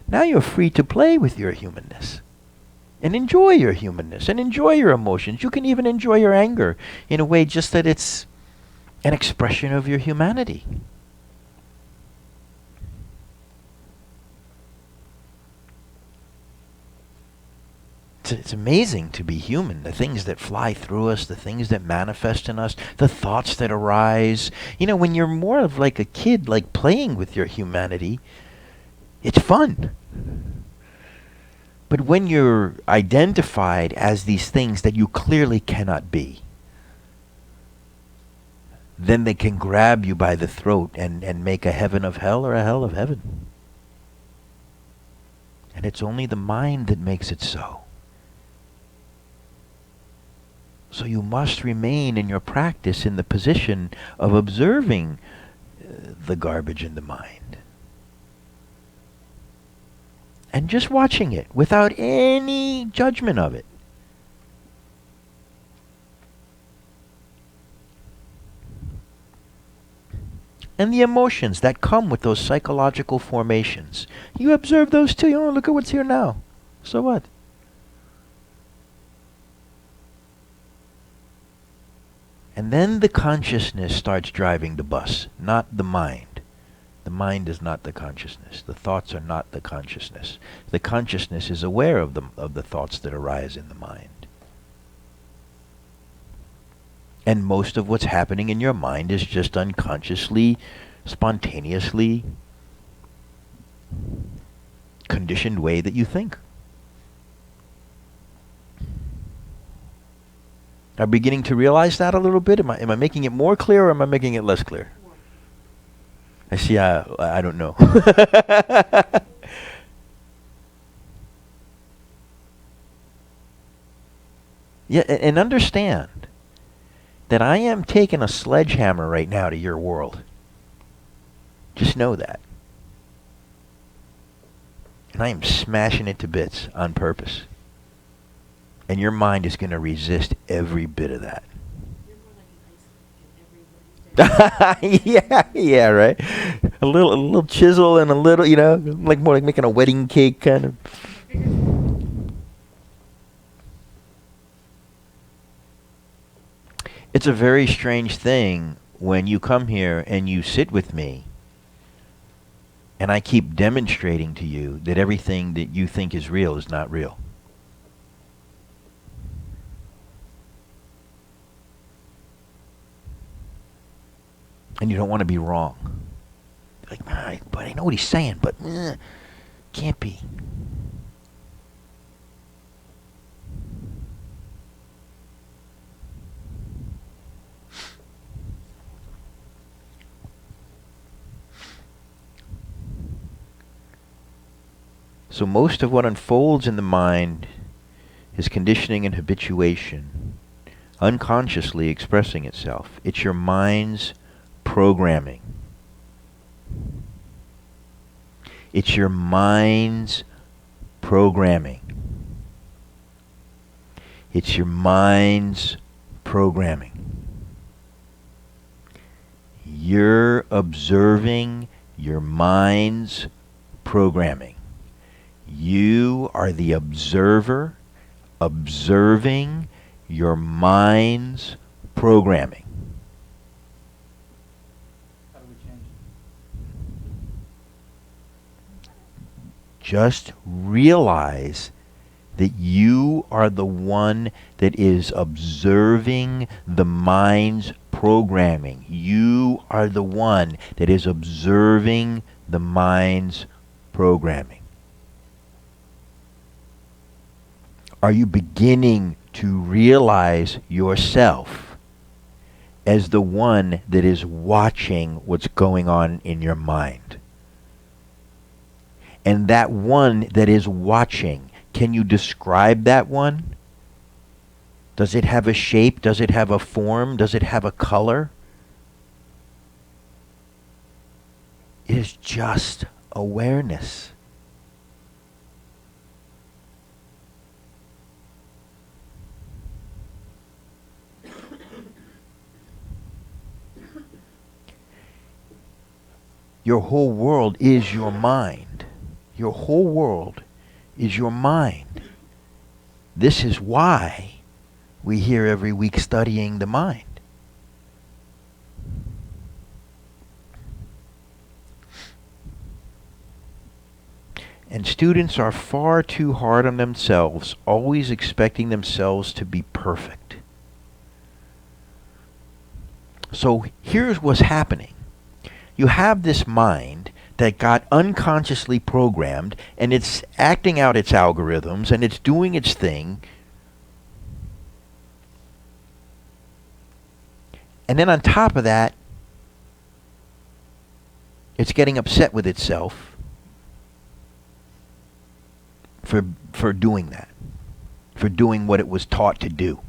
now you're free to play with your humanness. And enjoy your humanness, and enjoy your emotions. You can even enjoy your anger in a way just that it's an expression of your humanity. It's amazing to be human, the things that fly through us, the things that manifest in us, the thoughts that arise. When you're more of like a kid, like playing with your humanity, it's fun. But when you're identified as these things that you clearly cannot be, then they can grab you by the throat and make a heaven of hell or a hell of heaven. And it's only the mind that makes it so. So you must remain in your practice in the position of observing the garbage in the mind. And just watching it without any judgment of it. And the emotions that come with those psychological formations. You observe those too. Look at what's here now. So what? And then the consciousness starts driving the bus, not the mind. The mind is not the consciousness. The thoughts are not the consciousness. The consciousness is aware of the thoughts that arise in the mind. And most of what's happening in your mind is just unconsciously, spontaneously conditioned way that you think. Are you beginning to realize that a little bit? Am I making it more clear, or am I making it less clear? I see. I don't know. Yeah, and understand that I am taking a sledgehammer right now to your world. Just know that. And I am smashing it to bits on purpose. And your mind is going to resist every bit of that. yeah, right. A little chisel and a little, like more like making a wedding cake kind of. It's a very strange thing when you come here and you sit with me And I keep demonstrating to you that everything that you think is real is not real. And you don't want to be wrong. Like, but I know what he's saying, but can't be. So most of what unfolds in the mind is conditioning and habituation, unconsciously expressing itself. It's your mind's programming. It's your mind's programming. It's your mind's programming. You're observing your mind's programming. You are the observer, observing your mind's programming. How do we change it? Just realize that you are the one that is observing the mind's programming. You are the one that is observing the mind's programming. Are you beginning to realize yourself as the one that is watching what's going on in your mind? And that one that is watching, can you describe that one? Does it have a shape? Does it have a form? Does it have a color? It is just awareness. Your whole world is your mind. Your whole world is your mind. This is why we hear every week studying the mind. And students are far too hard on themselves, always expecting themselves to be perfect. So here's what's happening. You have this mind that got unconsciously programmed, and it's acting out its algorithms, and it's doing its thing. And then on top of that, it's getting upset with itself for doing that, for doing what it was taught to do.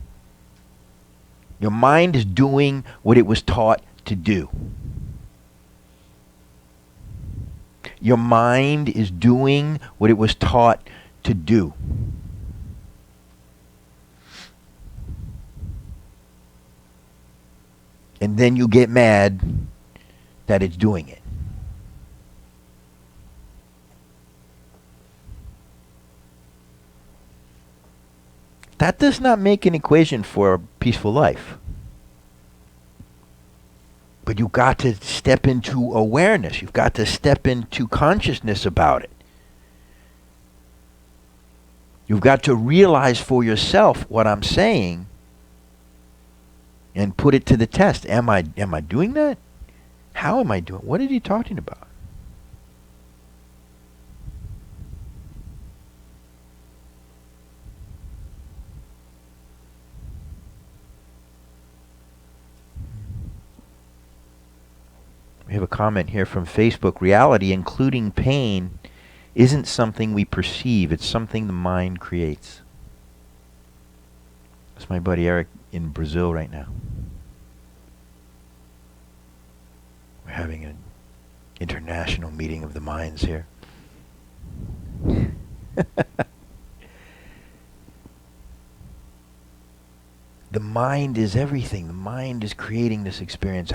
Your mind is doing what it was taught to do. Your mind is doing what it was taught to do. And then you get mad that it's doing it. That does not make an equation for a peaceful life. But you've got to step into awareness. You've got to step into consciousness about it. You've got to realize for yourself what I'm saying and put it to the test. Am I doing that? How am I doing? What are you talking about? We have a comment here from Facebook. Reality, including pain, isn't something we perceive. It's something the mind creates. That's my buddy Eric in Brazil right now. We're having an international meeting of the minds here. The mind is everything. The mind is creating this experience.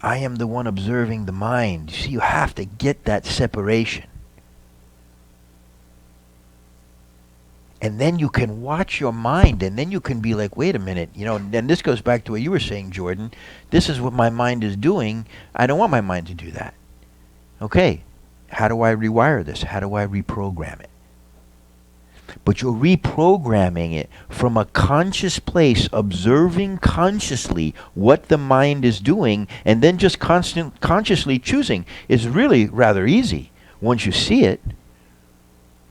I am the one observing the mind. You see, you have to get that separation. And then you can watch your mind, and then you can be like, wait a minute, and this goes back to what you were saying, Jordan. This is what my mind is doing. I don't want my mind to do that. Okay, how do I rewire this? How do I reprogram it? But you're reprogramming it from a conscious place, observing consciously what the mind is doing, and then just consciously choosing. Is really rather easy once you see it,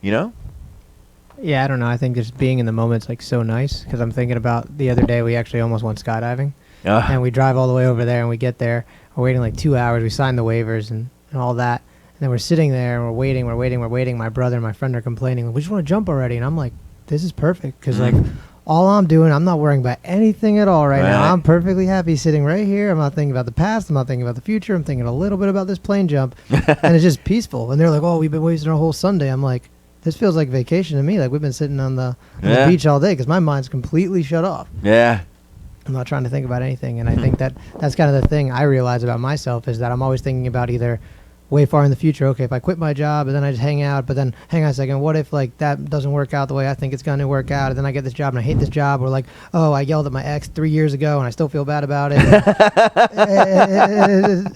Yeah, I don't know. I think just being in the moment's like so nice, because I'm thinking about the other day we actually almost went skydiving, and we drive all the way over there, and we get there. We're waiting like 2 hours. We signed the waivers and all that, and then we're sitting there and we're waiting. My brother and my friend are complaining. We just want to jump already, and I'm like, this is perfect, because like all I'm doing, I'm not worrying about anything at all right now. I'm perfectly happy sitting right here. I'm not thinking about the past. I'm not thinking about the future. I'm thinking a little bit about this plane jump, and it's just peaceful. And they're like, oh, we've been wasting our whole Sunday. I'm like, this feels like vacation to me. Like we've been sitting on the beach all day, because my mind's completely shut off. Yeah. I'm not trying to think about anything. And I think that's kind of the thing I realize about myself, is that I'm always thinking about either way far in the future. Okay, if I quit my job and then I just hang out, but then hang on a second, what if like that doesn't work out the way I think it's going to work out, and then I get this job and I hate this job, or like, oh, I yelled at my ex 3 years ago and I still feel bad about it.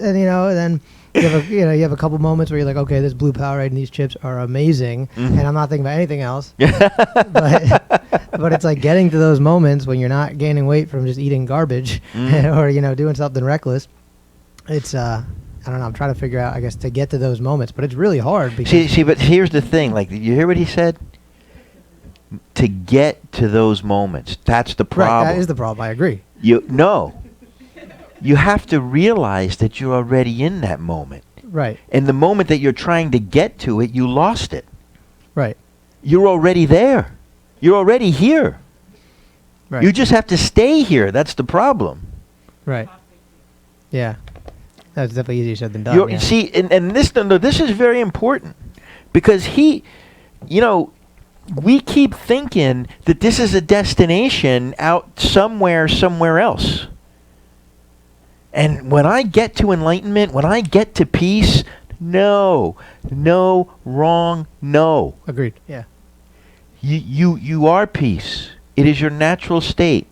and then you have a couple moments where you're like, okay, this blue Powerade and these chips are amazing, and I'm not thinking about anything else. but it's like getting to those moments when you're not gaining weight from just eating garbage or doing something reckless. It's I don't know. I'm trying to figure out, I guess, to get to those moments, but it's really hard. Because see, but here's the thing. Like, you hear what he said? To get to those moments, that's the problem. Right, that is the problem. I agree. You have to realize that you're already in that moment. Right. And the moment that you're trying to get to it, you lost it. Right. You're already there. You're already here. Right. You just have to stay here. That's the problem. Right. Yeah. That's definitely easier said than done. See, and this is very important, because we keep thinking that this is a destination out somewhere else. And when I get to enlightenment, when I get to peace, no, wrong, no. Agreed. Yeah. You are peace. It is your natural state.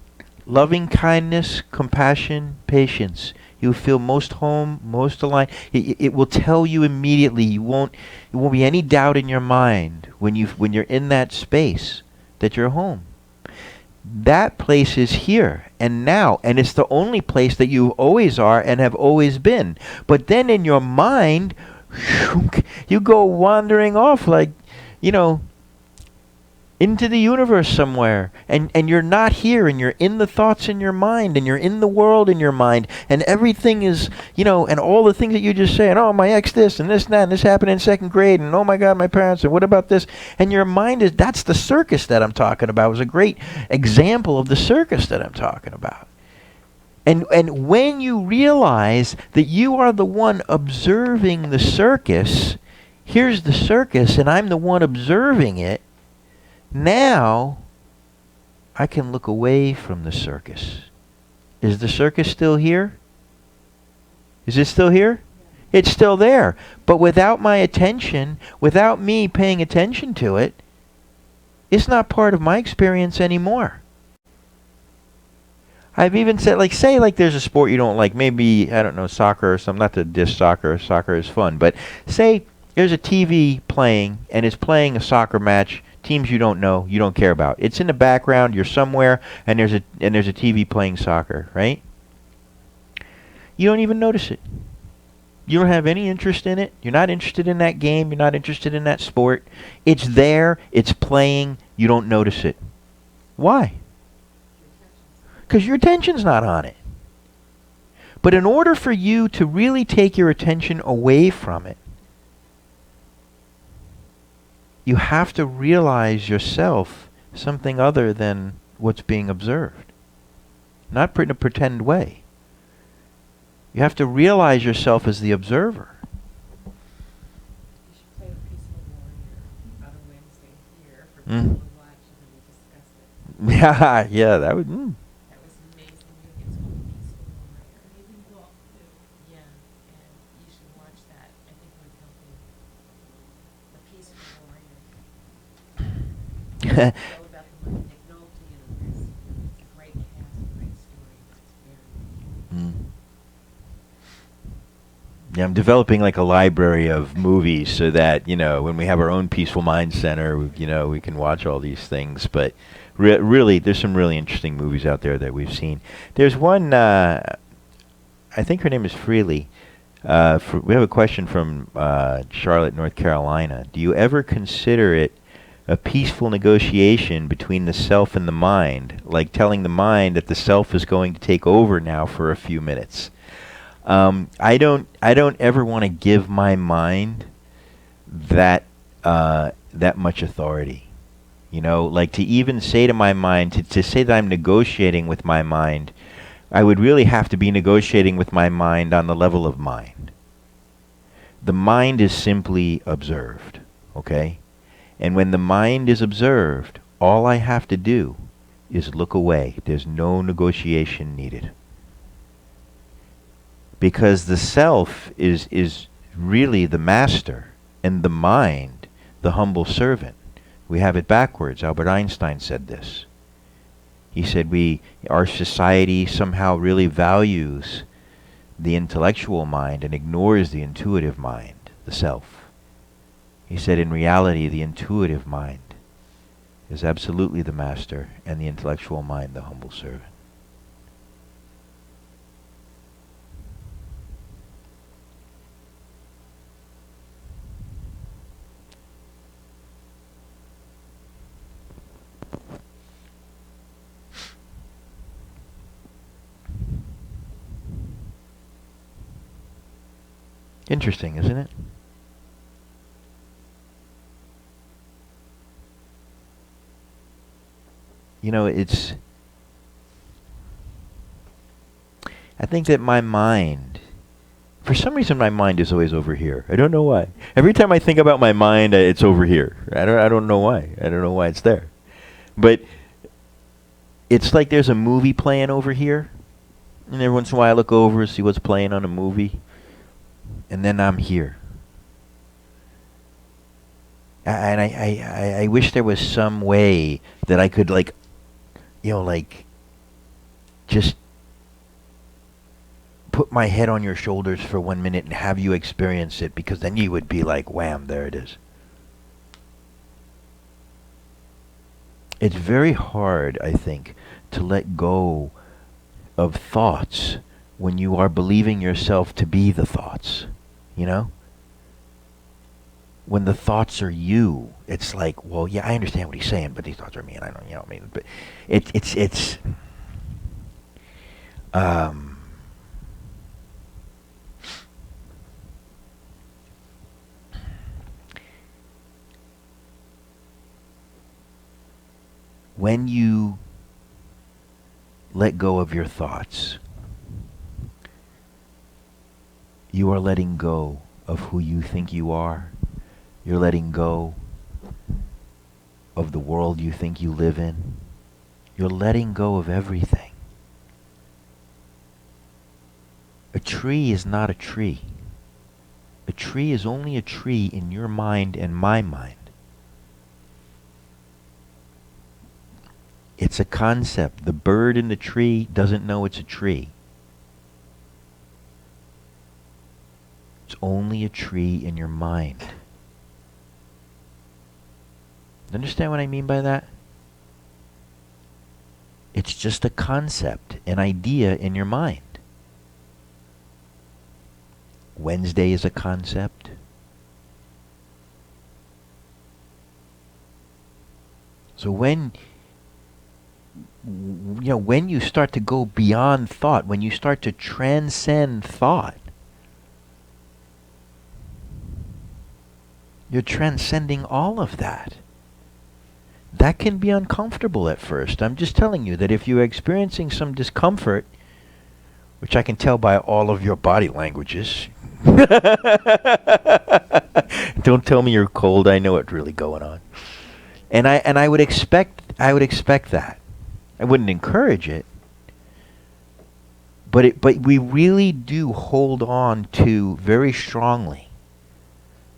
Loving kindness, compassion, patience. You feel most home, most aligned. It will tell you immediately. It won't be any doubt in your mind when you're in that space that you're home. That place is here and now, and it's the only place that you always are and have always been. But then in your mind, you go wandering off like, into the universe somewhere, and you're not here, and you're in the thoughts in your mind, and you're in the world in your mind, and everything is, and all the things that you just say, and oh, my ex this, and this, and that, and this happened in second grade, and oh my God, my parents, and what about this? And your mind that's the circus that I'm talking about. It was a great example of the circus that I'm talking about. And when you realize that you are the one observing the circus, here's the circus, and I'm the one observing it, now, I can look away from the circus. Is the circus still here? Is it still here? It's still there. But without my attention, without me paying attention to it, it's not part of my experience anymore. I've even said, say there's a sport you don't like, maybe, I don't know, soccer or something, not to diss soccer is fun, but say there's a TV playing, and it's playing a soccer match, teams you don't know, you don't care about. It's in the background, you're somewhere, and there's a TV playing soccer, right? You don't even notice it. You don't have any interest in it. You're not interested in that game. You're not interested in that sport. It's there, it's playing, you don't notice it. Why? Because your attention's not on it. But in order for you to really take your attention away from it, you have to realize yourself something other than what's being observed. Not in a pretend way. You have to realize yourself as the observer. You should play the Peaceful Warrior on a Wednesday here for people to watch, and then we discuss it. Yeah, that would. That was amazing. It's called the Peaceful Warrior. Amazing book too. Yeah, and you should watch that. I think it would help you. The Peaceful Warrior. about the one Nick Nolte, and there's a great cast, great story. It's very Mm. Yeah, I'm developing like a library of movies so that, when we have our own Peaceful Mind Center, we can watch all these things. But really, there's some really interesting movies out there that we've seen. There's one, I think her name is Freely. We have a question from Charlotte, North Carolina. Do you ever consider it a peaceful negotiation between the self and the mind, like telling the mind that the self is going to take over now for a few minutes? I don't ever want to give my mind that much authority. Like to even say to my mind, to say that I'm negotiating with my mind, I would really have to be negotiating with my mind on the level of mind. The mind is simply observed, okay? And when the mind is observed, all I have to do is look away. There's no negotiation needed. Because the self is really the master, and the mind, the humble servant. We have it backwards. Albert Einstein said this. He said our society somehow really values the intellectual mind and ignores the intuitive mind, the self. He said in reality the intuitive mind is absolutely the master, and the intellectual mind the humble servant. Interesting, isn't it? I think that my mind, for some reason my mind is always over here. I don't know why. Every time I think about my mind, it's over here. I don't know why. I don't know why it's there. But it's like there's a movie playing over here, and every once in a while I look over and see what's playing on a movie, and then I'm here. And I wish there was some way that I could just put my head on your shoulders for 1 minute and have you experience it, because then you would be like, wham, there it is. It's very hard, I think, to let go of thoughts when you are believing yourself to be the thoughts, When the thoughts are you, it's like, well, yeah, I understand what he's saying, but these thoughts are me, and I don't, but it's when you let go of your thoughts, you are letting go of who you think you are. You're letting go of the world you think you live in. You're letting go of everything. A tree is not a tree. A tree is only a tree in your mind and my mind. It's a concept. The bird in the tree doesn't know it's a tree. It's only a tree in your mind. Understand what I mean by that? It's just a concept, an idea in your mind. Wednesday is a concept. So when you start to go beyond thought, when you start to transcend thought, you're transcending all of that. That can be uncomfortable at first. I'm just telling you that if you're experiencing some discomfort, which I can tell by all of your body languages. Don't tell me you're cold. I know what's really going on. And I would expect that. I wouldn't encourage it. But we really do hold on to very strongly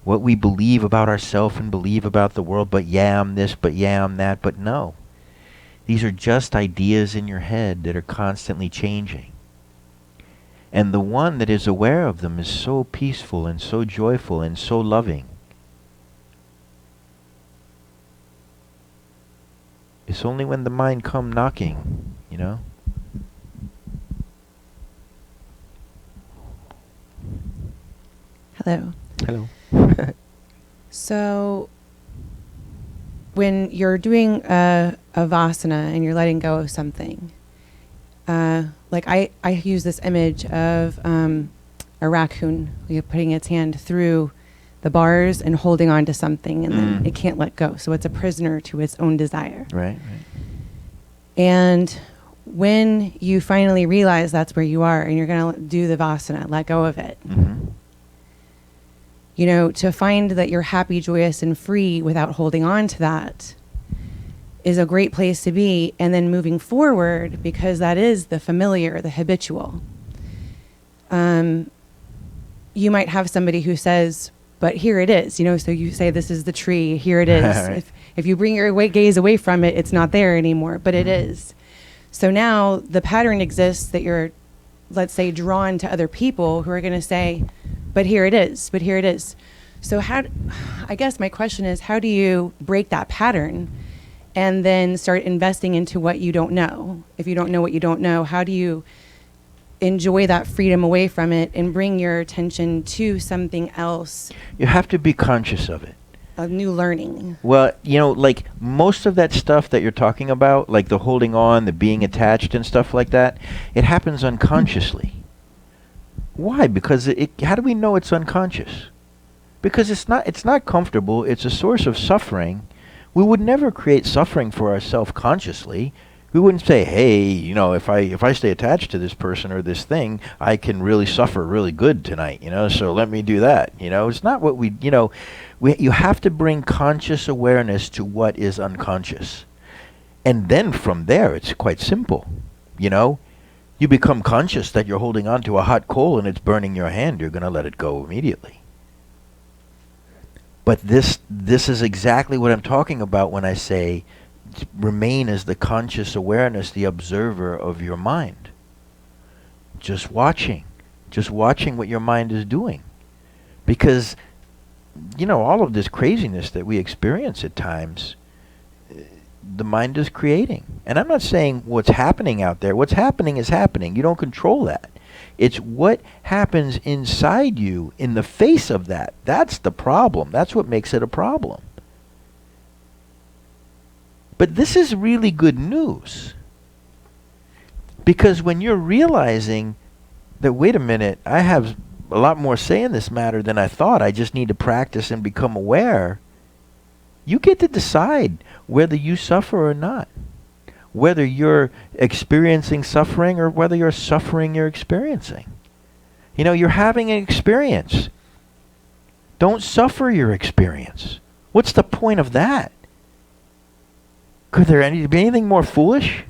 what we believe about ourselves and believe about the world, but yeah, I'm this, but yeah, I'm that, but no. These are just ideas in your head that are constantly changing. And the one that is aware of them is so peaceful and so joyful and so loving. It's only when the mind come knocking, you know? Hello. Hello. So, when you're doing a Vasana and you're letting go of something, like I use this image of a raccoon putting its hand through the bars and holding on to something, and then it can't let go. So it's a prisoner to its own desire. Right. And when you finally realize that's where you are and you're going to do the Vasana, let go of it. Mm-hmm. You know, to find that you're happy, joyous, and free without holding on to that is a great place to be. And then moving forward, because that is the familiar, the habitual. You might have somebody who says, but here it is, you know, so you say, this is the tree, here it is. Right. If you bring your gaze away from it, it's not there anymore, but it is. So now the pattern exists that you're, let's say, drawn to other people who are going to say, but here it is, but here it is. So I guess my question is, how do you break that pattern and then start investing into what you don't know? If you don't know what you don't know, how do you enjoy that freedom away from it and bring your attention to something else, You have to be conscious of it. a new learning? Well, you know, like most of that stuff that you're talking about, like the holding on, the being attached and stuff like that, it happens unconsciously. Why? Because how do we know it's unconscious? Because it's not comfortable. It's a source of suffering. We would never create suffering for ourselves consciously. We wouldn't say, hey, you know, if I stay attached to this person or this thing, I can really suffer really good tonight, you know, so let me do that. You know, it's not what we, you know, you have to bring conscious awareness to what is unconscious. And then from there, it's quite simple, you know. You become conscious that you're holding on to a hot coal and it's burning your hand, you're going to let it go immediately. But this is exactly what I'm talking about when I say remain as the conscious awareness, the observer of your mind. Just watching what your mind is doing. Because, you know, all of this craziness that we experience at times, the mind is creating. And I'm not saying what's happening out there. What's happening is happening. You don't control that. It's what happens inside you in the face of that. That's the problem. That's what makes it a problem. But this is really good news. Because when you're realizing that, wait a minute, I have a lot more say in this matter than I thought, I just need to practice and become aware, you get to decide whether you suffer or not. Whether you're experiencing suffering or whether you're suffering you're experiencing. You know, you're having an experience. Don't suffer your experience. What's the point of that? Could there be anything more foolish?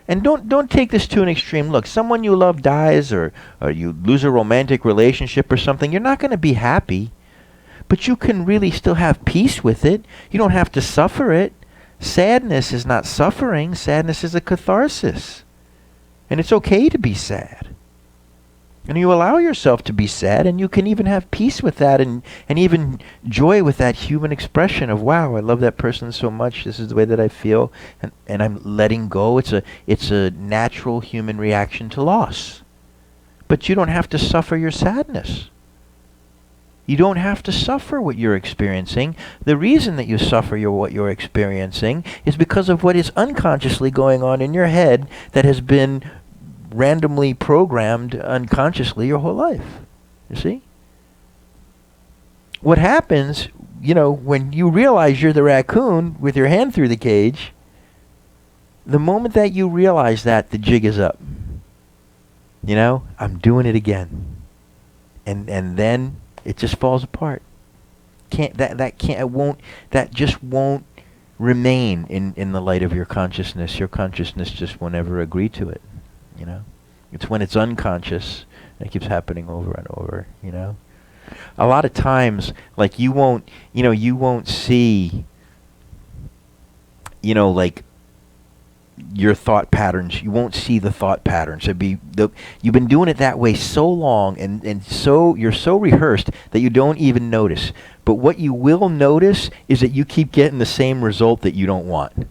And don't take this to an extreme. Look, someone you love dies or you lose a romantic relationship or something, you're not going to be happy. But you can really still have peace with it. You don't have to suffer it. Sadness is not suffering. Sadness is a catharsis. And it's okay to be sad. And you allow yourself to be sad, and you can even have peace with that and even joy with that human expression of, wow, I love that person so much. This is the way that I feel. And I'm letting go. It's a natural human reaction to loss. But you don't have to suffer your sadness. You don't have to suffer what you're experiencing. The reason that you suffer what you're experiencing is because of what is unconsciously going on in your head that has been randomly programmed unconsciously your whole life. You see? What happens, you know, when you realize you're the raccoon with your hand through the cage, the moment that you realize that, the jig is up. You know, I'm doing it again. And then it just falls apart. That just won't remain in the light of your consciousness. Your consciousness just won't ever agree to it. You know, it's when it's unconscious and it keeps happening over and over. You know, A lot of times, like you won't see, like your thought patterns. You won't see the thought patterns. You've been doing it that way so long, and so you're so rehearsed that you don't even notice. But what you will notice is that you keep getting the same result that you don't want.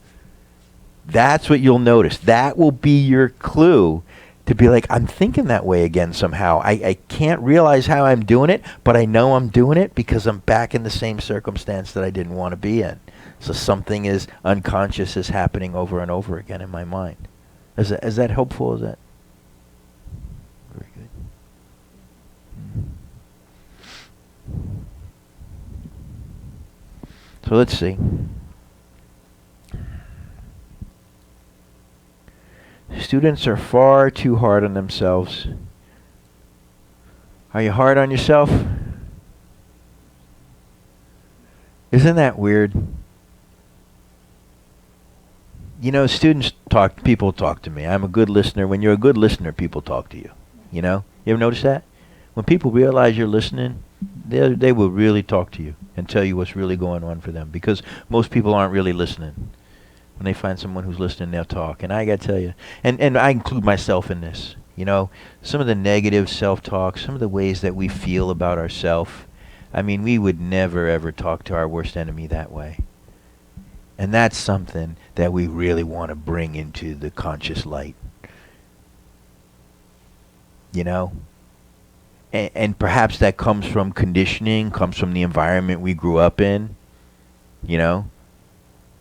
That's what you'll notice. That will be your clue to be like, I'm thinking that way again somehow. I can't realize how I'm doing it, but I know I'm doing it because I'm back in the same circumstance that I didn't want to be in. So something is unconscious is happening over and over again in my mind. Is that helpful? Is that very good? So let's see. Students are far too hard on themselves. Are you hard on yourself? Isn't that weird? People talk to me. I'm a good listener. When you're a good listener, people talk to you. You ever notice that? When people realize you're listening, they will really talk to you and tell you what's really going on for them, because most people aren't really listening. When they find someone who's listening, they'll talk. And I got to tell you, and I include myself in this, some of the negative self-talk, some of the ways that we feel about ourselves. I mean, we would never, ever talk to our worst enemy that way. And that's something that we really want to bring into the conscious light. And perhaps that comes from conditioning, comes from the environment we grew up in,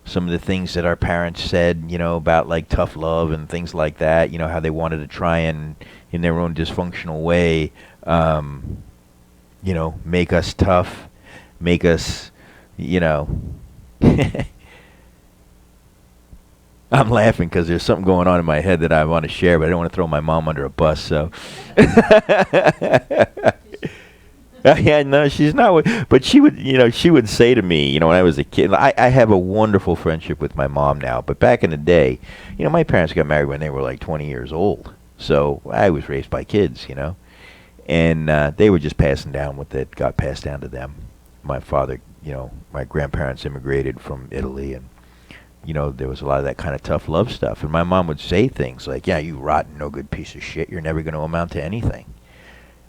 Some of the things that our parents said, about like tough love and things like that, how they wanted to try and, in their own dysfunctional way, make us tough, make us, I'm laughing because there's something going on in my head that I want to share, but I don't want to throw my mom under a bus, so. Yeah, no, she's not. But she would say to me, when I was a kid, I have a wonderful friendship with my mom now. But back in the day, my parents got married when they were like 20 years old. So I was raised by kids, and they were just passing down what that got passed down to them. My father, my grandparents immigrated from Italy, and there was a lot of that kind of tough love stuff. And my mom would say things like, "Yeah, you rotten, no good piece of shit. You're never going to amount to anything."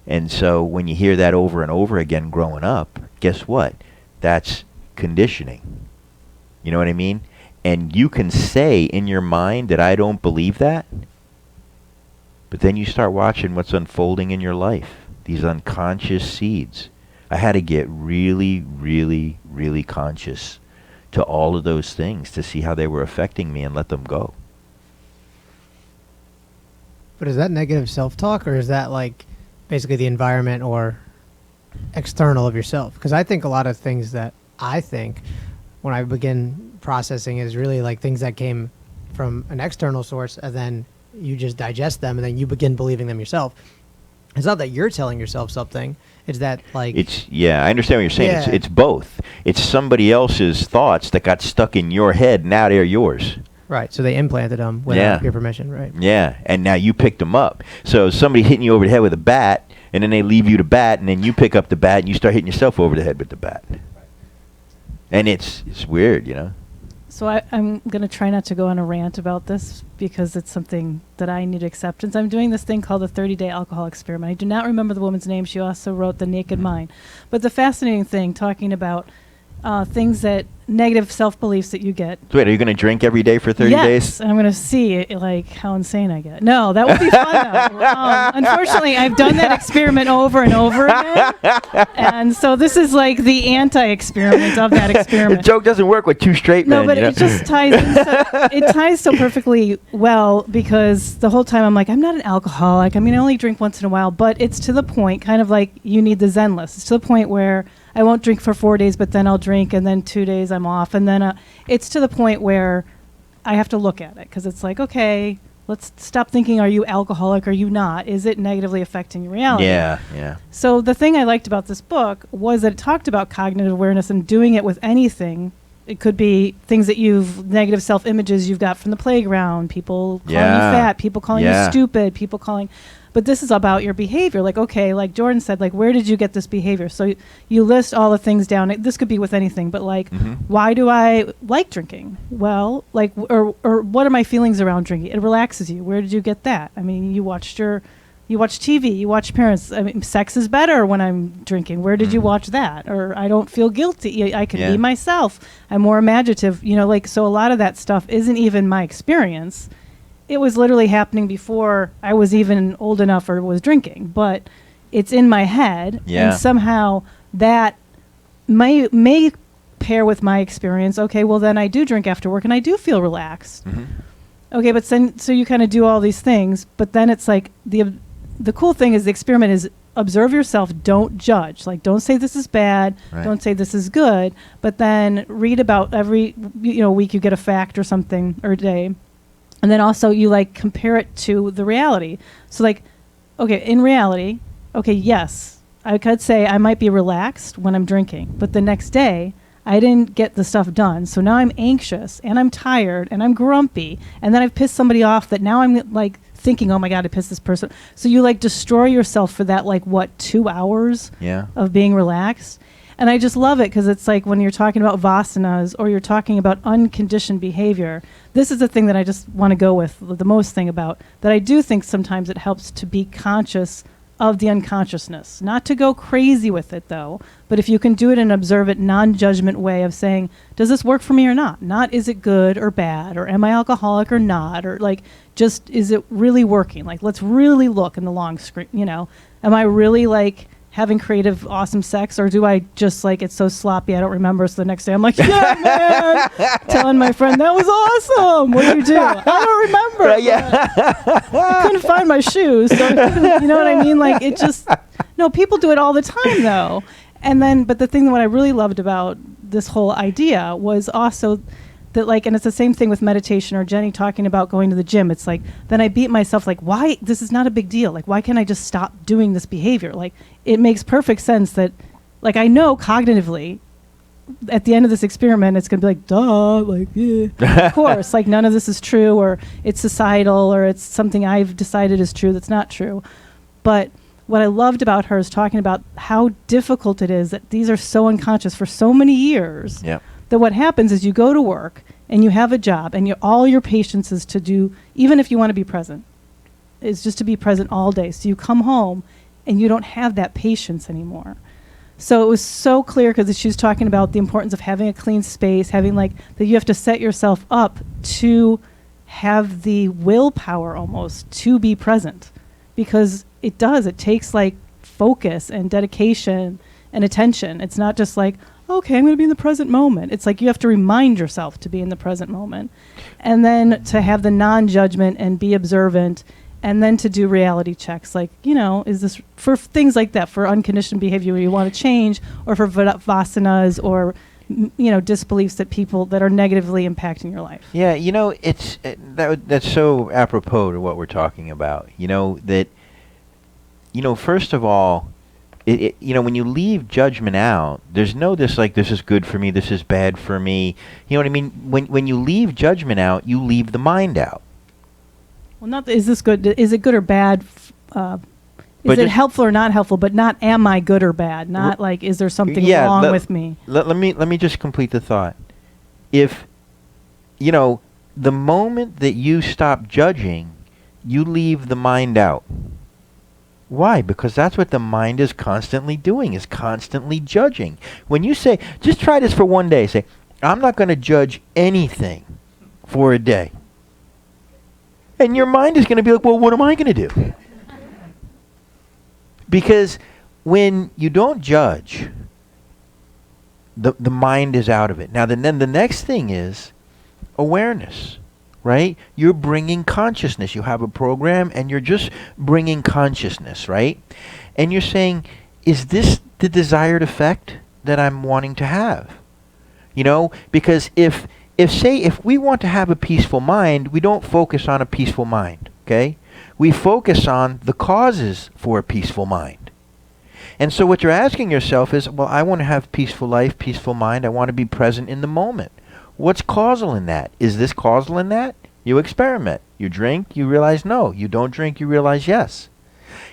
And so when you hear that over and over again growing up, guess what? That's conditioning. You know what I mean? And you can say in your mind that I don't believe that, but then you start watching what's unfolding in your life, these unconscious seeds. I had to get really, really, really conscious to all of those things to see how they were affecting me and let them go. But is that negative self-talk, or is that like basically the environment or external of yourself? Because I think a lot of things that I think when I begin processing is really like things that came from an external source, and then you just digest them and then you begin believing them yourself. It's not that you're telling yourself something. It's that like... I understand what you're saying. Yeah. It's both. It's somebody else's thoughts that got stuck in your head. Now they're yours. Right. So they implanted them without your permission, right? Yeah. And now you picked them up. So somebody hitting you over the head with a bat, and then they leave you to bat, and then you pick up the bat and you start hitting yourself over the head with the bat. And it's weird, So I'm going to try not to go on a rant about this because it's something that I need acceptance. I'm doing this thing called the 30-day alcohol experiment. I do not remember the woman's name. She also wrote The Naked Mind. But the fascinating thing, talking about things that negative self-beliefs that you get. So wait, are you going to drink every day for 30 days? Yes, I'm going to see like how insane I get. No, that would be fun though. Unfortunately, I've done that experiment over and over again. And so this is like the anti-experiment of that experiment. The joke doesn't work with two straight men. No, but it just ties it ties so perfectly well, because the whole time I'm like, I'm not an alcoholic. I mean, I only drink once in a while, but it's to the point, kind of like you need the Zen list. It's to the point where I won't drink for 4 days, but then I'll drink, and then 2 days I'm off. And then it's to the point where I have to look at it, because it's like, okay, let's stop thinking, are you alcoholic, are you not? Is it negatively affecting your reality? Yeah. So the thing I liked about this book was that it talked about cognitive awareness and doing it with anything It could be things that negative self-images you've got from the playground, people calling you Yeah. fat, people calling Yeah. you stupid, people calling. But this is about your behavior. Like, okay, like Jordan said, like, where did you get this behavior? So you list all the things down. This could be with anything, but like, why do I like drinking? Well, like, or what are my feelings around drinking? It relaxes you. Where did you get that? I mean, you watch TV, you watch parents. I mean, sex is better when I'm drinking. Where did you watch that? Or I don't feel guilty. I can be myself. I'm more imaginative. You know, like, so a lot of that stuff isn't even my experience. It was literally happening before I was even old enough or was drinking. But it's in my head. Yeah. And somehow that may pair with my experience. Okay, well, then I do drink after work and I do feel relaxed. Okay, but then, so you kind of do all these things. But then it's like the cool thing is the experiment is observe yourself, don't judge. Like, don't say this is bad, don't say this is good, but then read about every week you get a fact or something, or a day. And then also you like compare it to the reality. So like, okay, in reality, okay, yes, I could say I might be relaxed when I'm drinking, but the next day I didn't get the stuff done. So now I'm anxious and I'm tired and I'm grumpy. And then I've pissed somebody off that now I'm like thinking, oh my God, I pissed this person. So you like destroy yourself for that, like, what, 2 hours of being relaxed? And I just love it because it's like when you're talking about vasanas or you're talking about unconditioned behavior, this is the thing that I just want to go with the most thing about, that I do think sometimes it helps to be conscious of the unconsciousness. Not to go crazy with it, though, but if you can do it in an observant, non-judgment way of saying, does this work for me or not? Not is it good or bad, or am I alcoholic or not, or like, just is it really working? Like, let's really look in the long screen, am I really like having creative, awesome sex, or do I just like, it's so sloppy I don't remember, so the next day I'm like, yeah, man, telling my friend, that was awesome, what did you do? I don't remember. I couldn't find my shoes, so you know what I mean? Like, it just, no, people do it all the time though. And then, but the thing that what I really loved about this whole idea was also that, like, and it's the same thing with meditation or Jenny talking about going to the gym. It's like, then I beat myself, like, why, this is not a big deal. Like, why can't I just stop doing this behavior? Like, it makes perfect sense that, like, I know cognitively at the end of this experiment, it's going to be like, duh, like, yeah, of course, like, none of this is true, or it's societal, or it's something I've decided is true that's not true. But what I loved about her is talking about how difficult it is that these are so unconscious for so many years. Yeah. That what happens is you go to work and you have a job and all your patience is to do, even if you want to be present, is just to be present all day. So you come home and you don't have that patience anymore. So it was so clear because she was talking about the importance of having a clean space, having like that you have to set yourself up to have the willpower almost to be present, because it takes like focus and dedication and attention. It's not just like, okay, I'm going to be in the present moment. It's like you have to remind yourself to be in the present moment. And then to have the non-judgment and be observant, and then to do reality checks. Like, is this for things like that, for unconditioned behavior where you want to change, or for vasanas, or, disbeliefs that are negatively impacting your life. Yeah, it's that's so apropos to what we're talking about. First of all, when you leave judgment out, there's no this is good for me, this is bad for me. You know what I mean? When you leave judgment out, you leave the mind out. Well, not is this good? Is it good or bad? Is it helpful or not helpful? But not am I good or bad? Not like is there something wrong with me? Let me just complete the thought. If the moment that you stop judging, you leave the mind out. Why? Because that's what the mind is constantly doing, is constantly judging. When you say, just try this for one day, say, I'm not going to judge anything for a day. And your mind is going to be like, well, what am I going to do? Because when you don't judge, the mind is out of it. Now, then the next thing is awareness. Right? You're bringing consciousness. You have a program and you're just bringing consciousness, right? And you're saying, is this the desired effect that I'm wanting to have? Because if we want to have a peaceful mind, we don't focus on a peaceful mind, okay? We focus on the causes for a peaceful mind. And so what you're asking yourself is, well, I want to have peaceful life, peaceful mind. I want to be present in the moment. What's causal in that? Is this causal in that? You experiment. You drink, you realize no. You don't drink, you realize yes.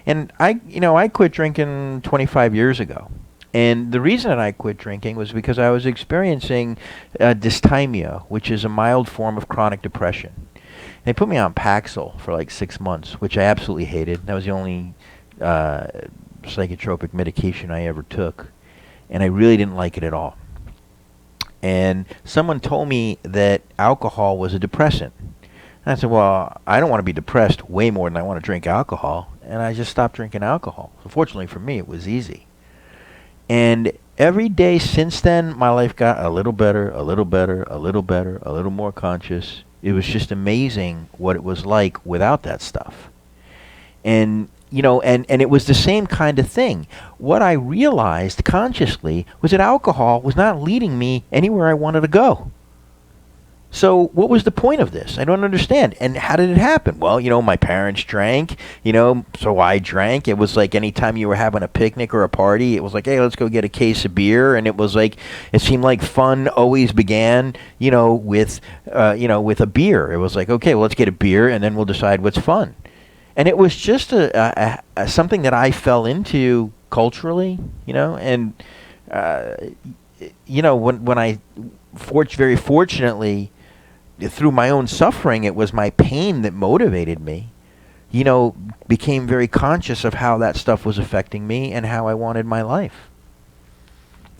And I quit drinking 25 years ago. And the reason that I quit drinking was because I was experiencing dysthymia, which is a mild form of chronic depression. They put me on Paxil for like 6 months, which I absolutely hated. That was the only psychotropic medication I ever took. And I really didn't like it at all. And someone told me that alcohol was a depressant. And I said, well, I don't want to be depressed way more than I want to drink alcohol. And I just stopped drinking alcohol. Fortunately for me, it was easy. And every day since then, my life got a little better, a little better, a little better, a little more conscious. It was just amazing what it was like without that stuff. And, and it was the same kind of thing. What I realized consciously was that alcohol was not leading me anywhere I wanted to go. So what was the point of this? I don't understand. And how did it happen? Well, my parents drank, so I drank. It was like anytime you were having a picnic or a party, it was like, hey, let's go get a case of beer. And it was like, it seemed like fun always began, with a beer. It was like, okay, well, let's get a beer and then we'll decide what's fun. And it was just a something that I fell into culturally, and, when I very fortunately, through my own suffering, it was my pain that motivated me, became very conscious of how that stuff was affecting me and how I wanted my life.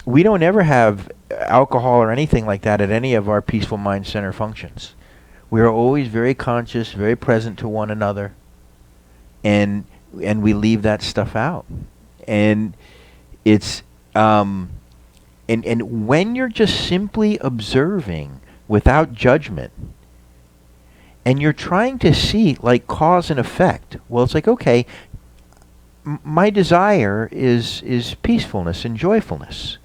We don't ever have alcohol or anything like that at any of our Peaceful Mind Center functions. We are always very conscious, very present to one another, and we leave that stuff out. And it's and when you're just simply observing without judgment, and you're trying to see like cause and effect, well, it's like, okay, my desire is peacefulness and joyfulness.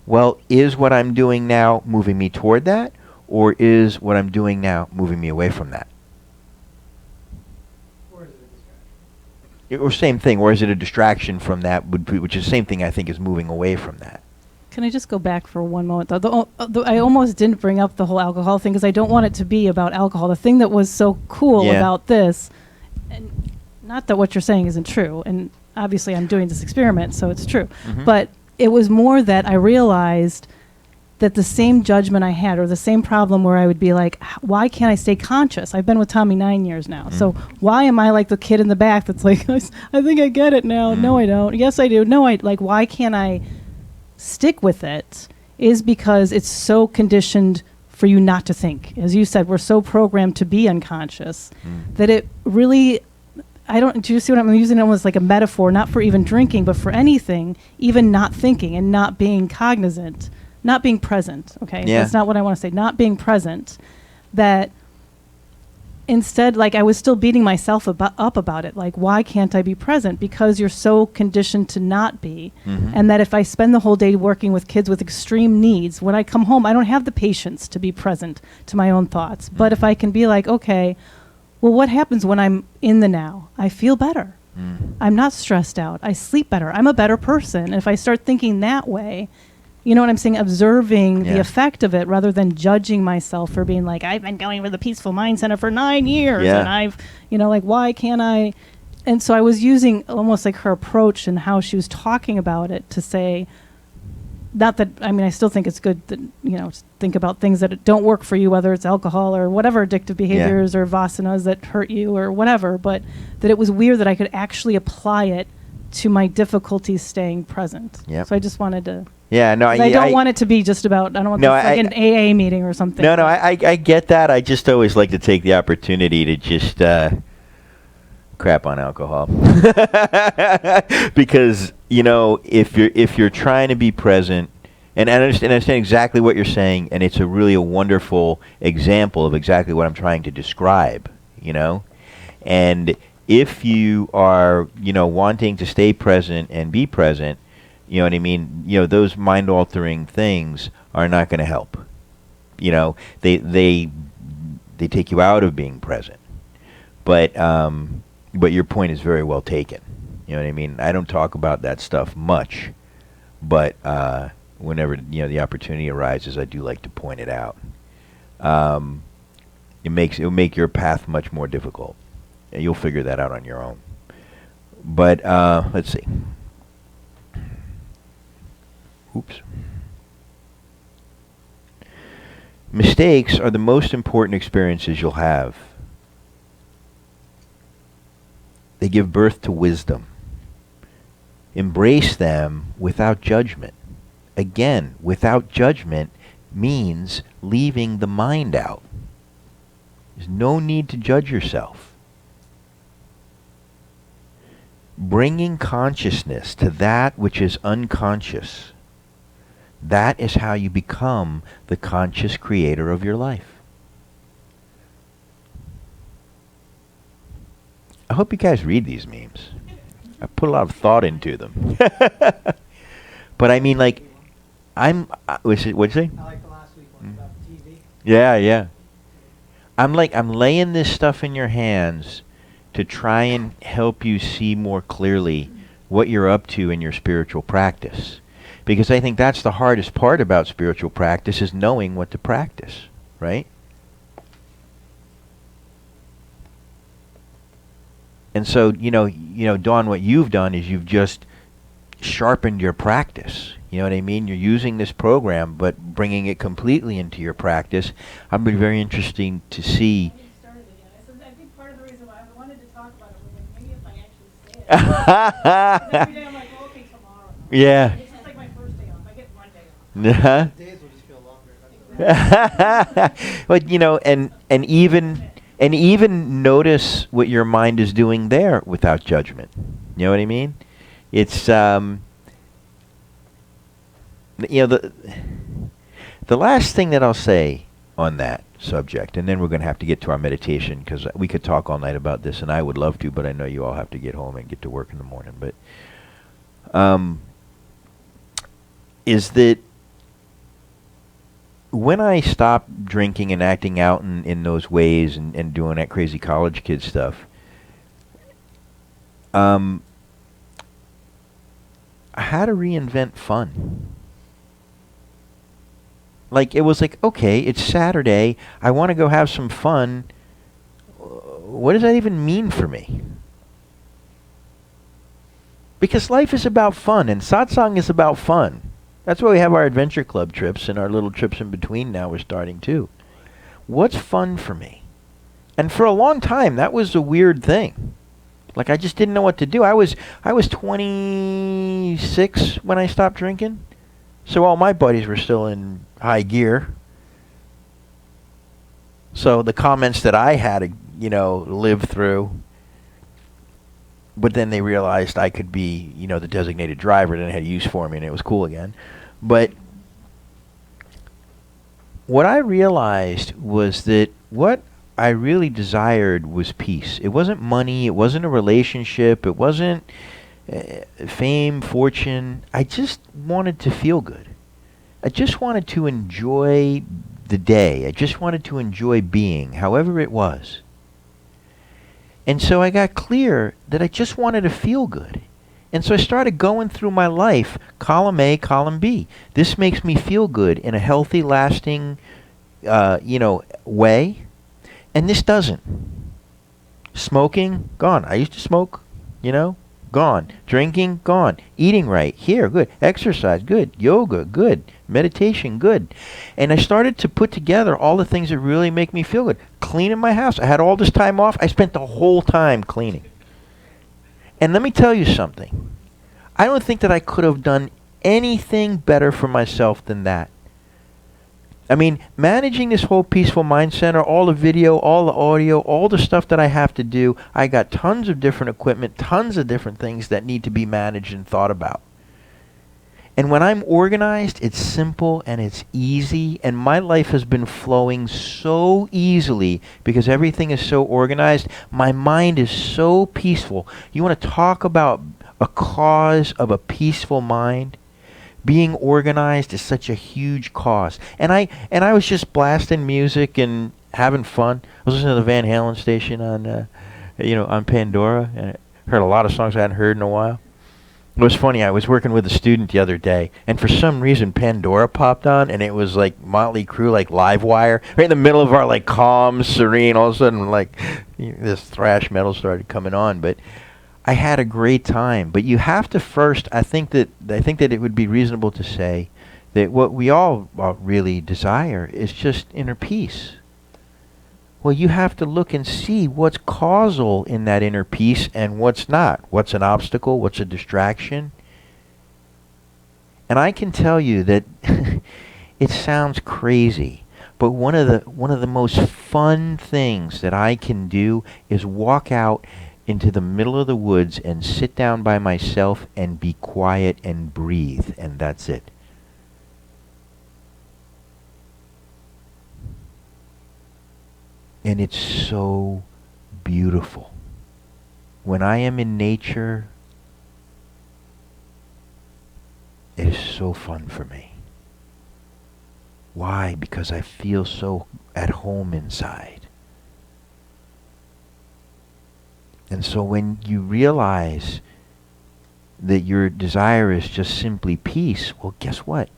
Well, is what I'm doing now moving me toward that, or is what I'm doing now moving me away from that? Or is it a distraction? Or same thing, or is it a distraction from that, which is the same thing I think is moving away from that. Can I just go back for one moment? I almost didn't bring up the whole alcohol thing because I don't want it to be about alcohol. The thing that was so cool about this, and not that what you're saying isn't true, and obviously I'm doing this experiment, so it's true, but it was more that I realized that the same judgment I had, or the same problem where I would be like, why can't I stay conscious? I've been with Tommy 9 years now. So why am I like the kid in the back that's like, I think I get it now. No, I don't. Yes, I do. No, why can't I stick with it? Is because it's so conditioned for you not to think. As you said, we're so programmed to be unconscious that it really, do you see what I'm using? It almost like a metaphor, not for even drinking, but for anything, even not thinking and not being cognizant, not being present. Okay. Yeah. That's not what I want to say. Not being present. That instead, like, I was still beating myself up about it. Like, why can't I be present? Because you're so conditioned to not be. And that if I spend the whole day working with kids with extreme needs, when I come home, I don't have the patience to be present to my own thoughts. But if I can be like, okay, well, what happens when I'm in the now? I feel better. I'm not stressed out. I sleep better. I'm a better person. And if I start thinking that way, you know what I'm saying? Observing the effect of it rather than judging myself for being like, I've been going with the Peaceful Mind Center for 9 years and I've, like, why can't I? And so I was using almost like her approach and how she was talking about it to say, not that, I still think it's good that, think about things that don't work for you, whether it's alcohol or whatever addictive behaviors or vasanas that hurt you or whatever, but that it was weird that I could actually apply it to my difficulties staying present. So I just wanted to... Yeah, no, I don't want it to be just about, I don't want this like an AA meeting or something. No, I get that. I just always like to take the opportunity to just crap on alcohol. Because, if you're trying to be present, and I understand exactly what you're saying, and it's a wonderful example of exactly what I'm trying to describe, And if you are, wanting to stay present and be present, you know what I mean? Those mind-altering things are not going to help. They take you out of being present. But your point is very well taken. You know what I mean? I don't talk about that stuff much, but whenever the opportunity arises, I do like to point it out. It'll make your path much more difficult. And you'll figure that out on your own. But let's see. Oops. Mistakes are the most important experiences you'll have. They give birth to wisdom. Embrace them without judgment. Again, without judgment means leaving the mind out. There's no need to judge yourself. Bringing consciousness to that which is unconscious. That is how you become the conscious creator of your life. I hope you guys read these memes. I put a lot of thought into them. But I mean, like, what'd you say? I like the last week one about TV. Yeah. I'm laying this stuff in your hands to try and help you see more clearly what you're up to in your spiritual practice. Because I think that's the hardest part about spiritual practice, is knowing what to practice, right? And so, Dawn, what you've done is you've just sharpened your practice. You know what I mean? You're using this program, but bringing it completely into your practice. I'd be very interesting to see. I think part of the reason why I wanted to talk about it was like, maybe if I actually say it. 'Cause every day I'm like, well, okay, tomorrow. Yeah. It's just like my first day off. I get one day off. Uh-huh. Days will just feel longer. But and even notice what your mind is doing there without judgment. You know what I mean? It's the last thing that I'll say on that subject, and then we're going to have to get to our meditation, because we could talk all night about this, and I would love to, but I know you all have to get home and get to work in the morning. But is that when I stopped drinking and acting out in those ways and doing that crazy college kid stuff, I had to reinvent fun. Like, it was like, okay, it's Saturday, I want to go have some fun. What does that even mean for me? Because life is about fun, and satsang is about fun. That's why we have our adventure club trips and our little trips in between now we're starting too. What's fun for me? And for a long time, that was a weird thing. Like, I just didn't know what to do. I was 26 when I stopped drinking. So all my buddies were still in high gear. So the comments that I had to, live through, but then they realized I could be, the designated driver, and they had use for me, and it was cool again. But what I realized was that what I really desired was peace. It wasn't money. It wasn't a relationship. It wasn't fame, fortune. I just wanted to feel good. I just wanted to enjoy the day. I just wanted to enjoy being, however it was. And so I got clear that I just wanted to feel good. And so I started going through my life, column A, column B. This makes me feel good in a healthy, lasting, way. And this doesn't. Smoking, gone. I used to smoke, gone. Drinking, gone. Eating right, here, good. Exercise, good. Yoga, good. Meditation, good. And I started to put together all the things that really make me feel good. Cleaning my house. I had all this time off. I spent the whole time cleaning. And let me tell you something. I don't think that I could have done anything better for myself than that. I mean, managing this whole Peaceful Mind Center, all the video, all the audio, all the stuff that I have to do, I got tons of different equipment, tons of different things that need to be managed and thought about. And when I'm organized, it's simple and it's easy, and my life has been flowing so easily because everything is so organized. My mind is so peaceful. You want to talk about a cause of a peaceful mind? Being organized is such a huge cause. And I was just blasting music and having fun. I was listening to the Van Halen station on on Pandora, Heard a lot of songs I hadn't heard in a while. It was funny, I was working with a student the other day, and for some reason Pandora popped on, and it was like Motley Crue, like Livewire, right in the middle of our like calm, serene, all of a sudden like this thrash metal started coming on, but I had a great time. But you have to first, I think that it would be reasonable to say that what we all really desire is just inner peace. Well, you have to look and see what's causal in that inner peace and what's not. What's an obstacle? What's a distraction? And I can tell you that it sounds crazy, but one of the most fun things that I can do is walk out into the middle of the woods and sit down by myself and be quiet and breathe, and that's it. And it's so beautiful. When I am in nature, it is so fun for me. Why? Because I feel so at home inside. And so when you realize that your desire is just simply peace, well, guess what?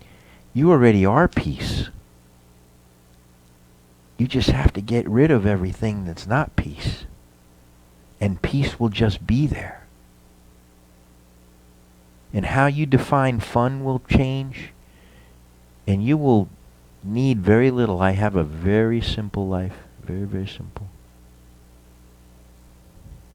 You already are peace. You just have to get rid of everything that's not peace. And peace will just be there. And how you define fun will change. And you will need very little. I have a very simple life. Very, very simple.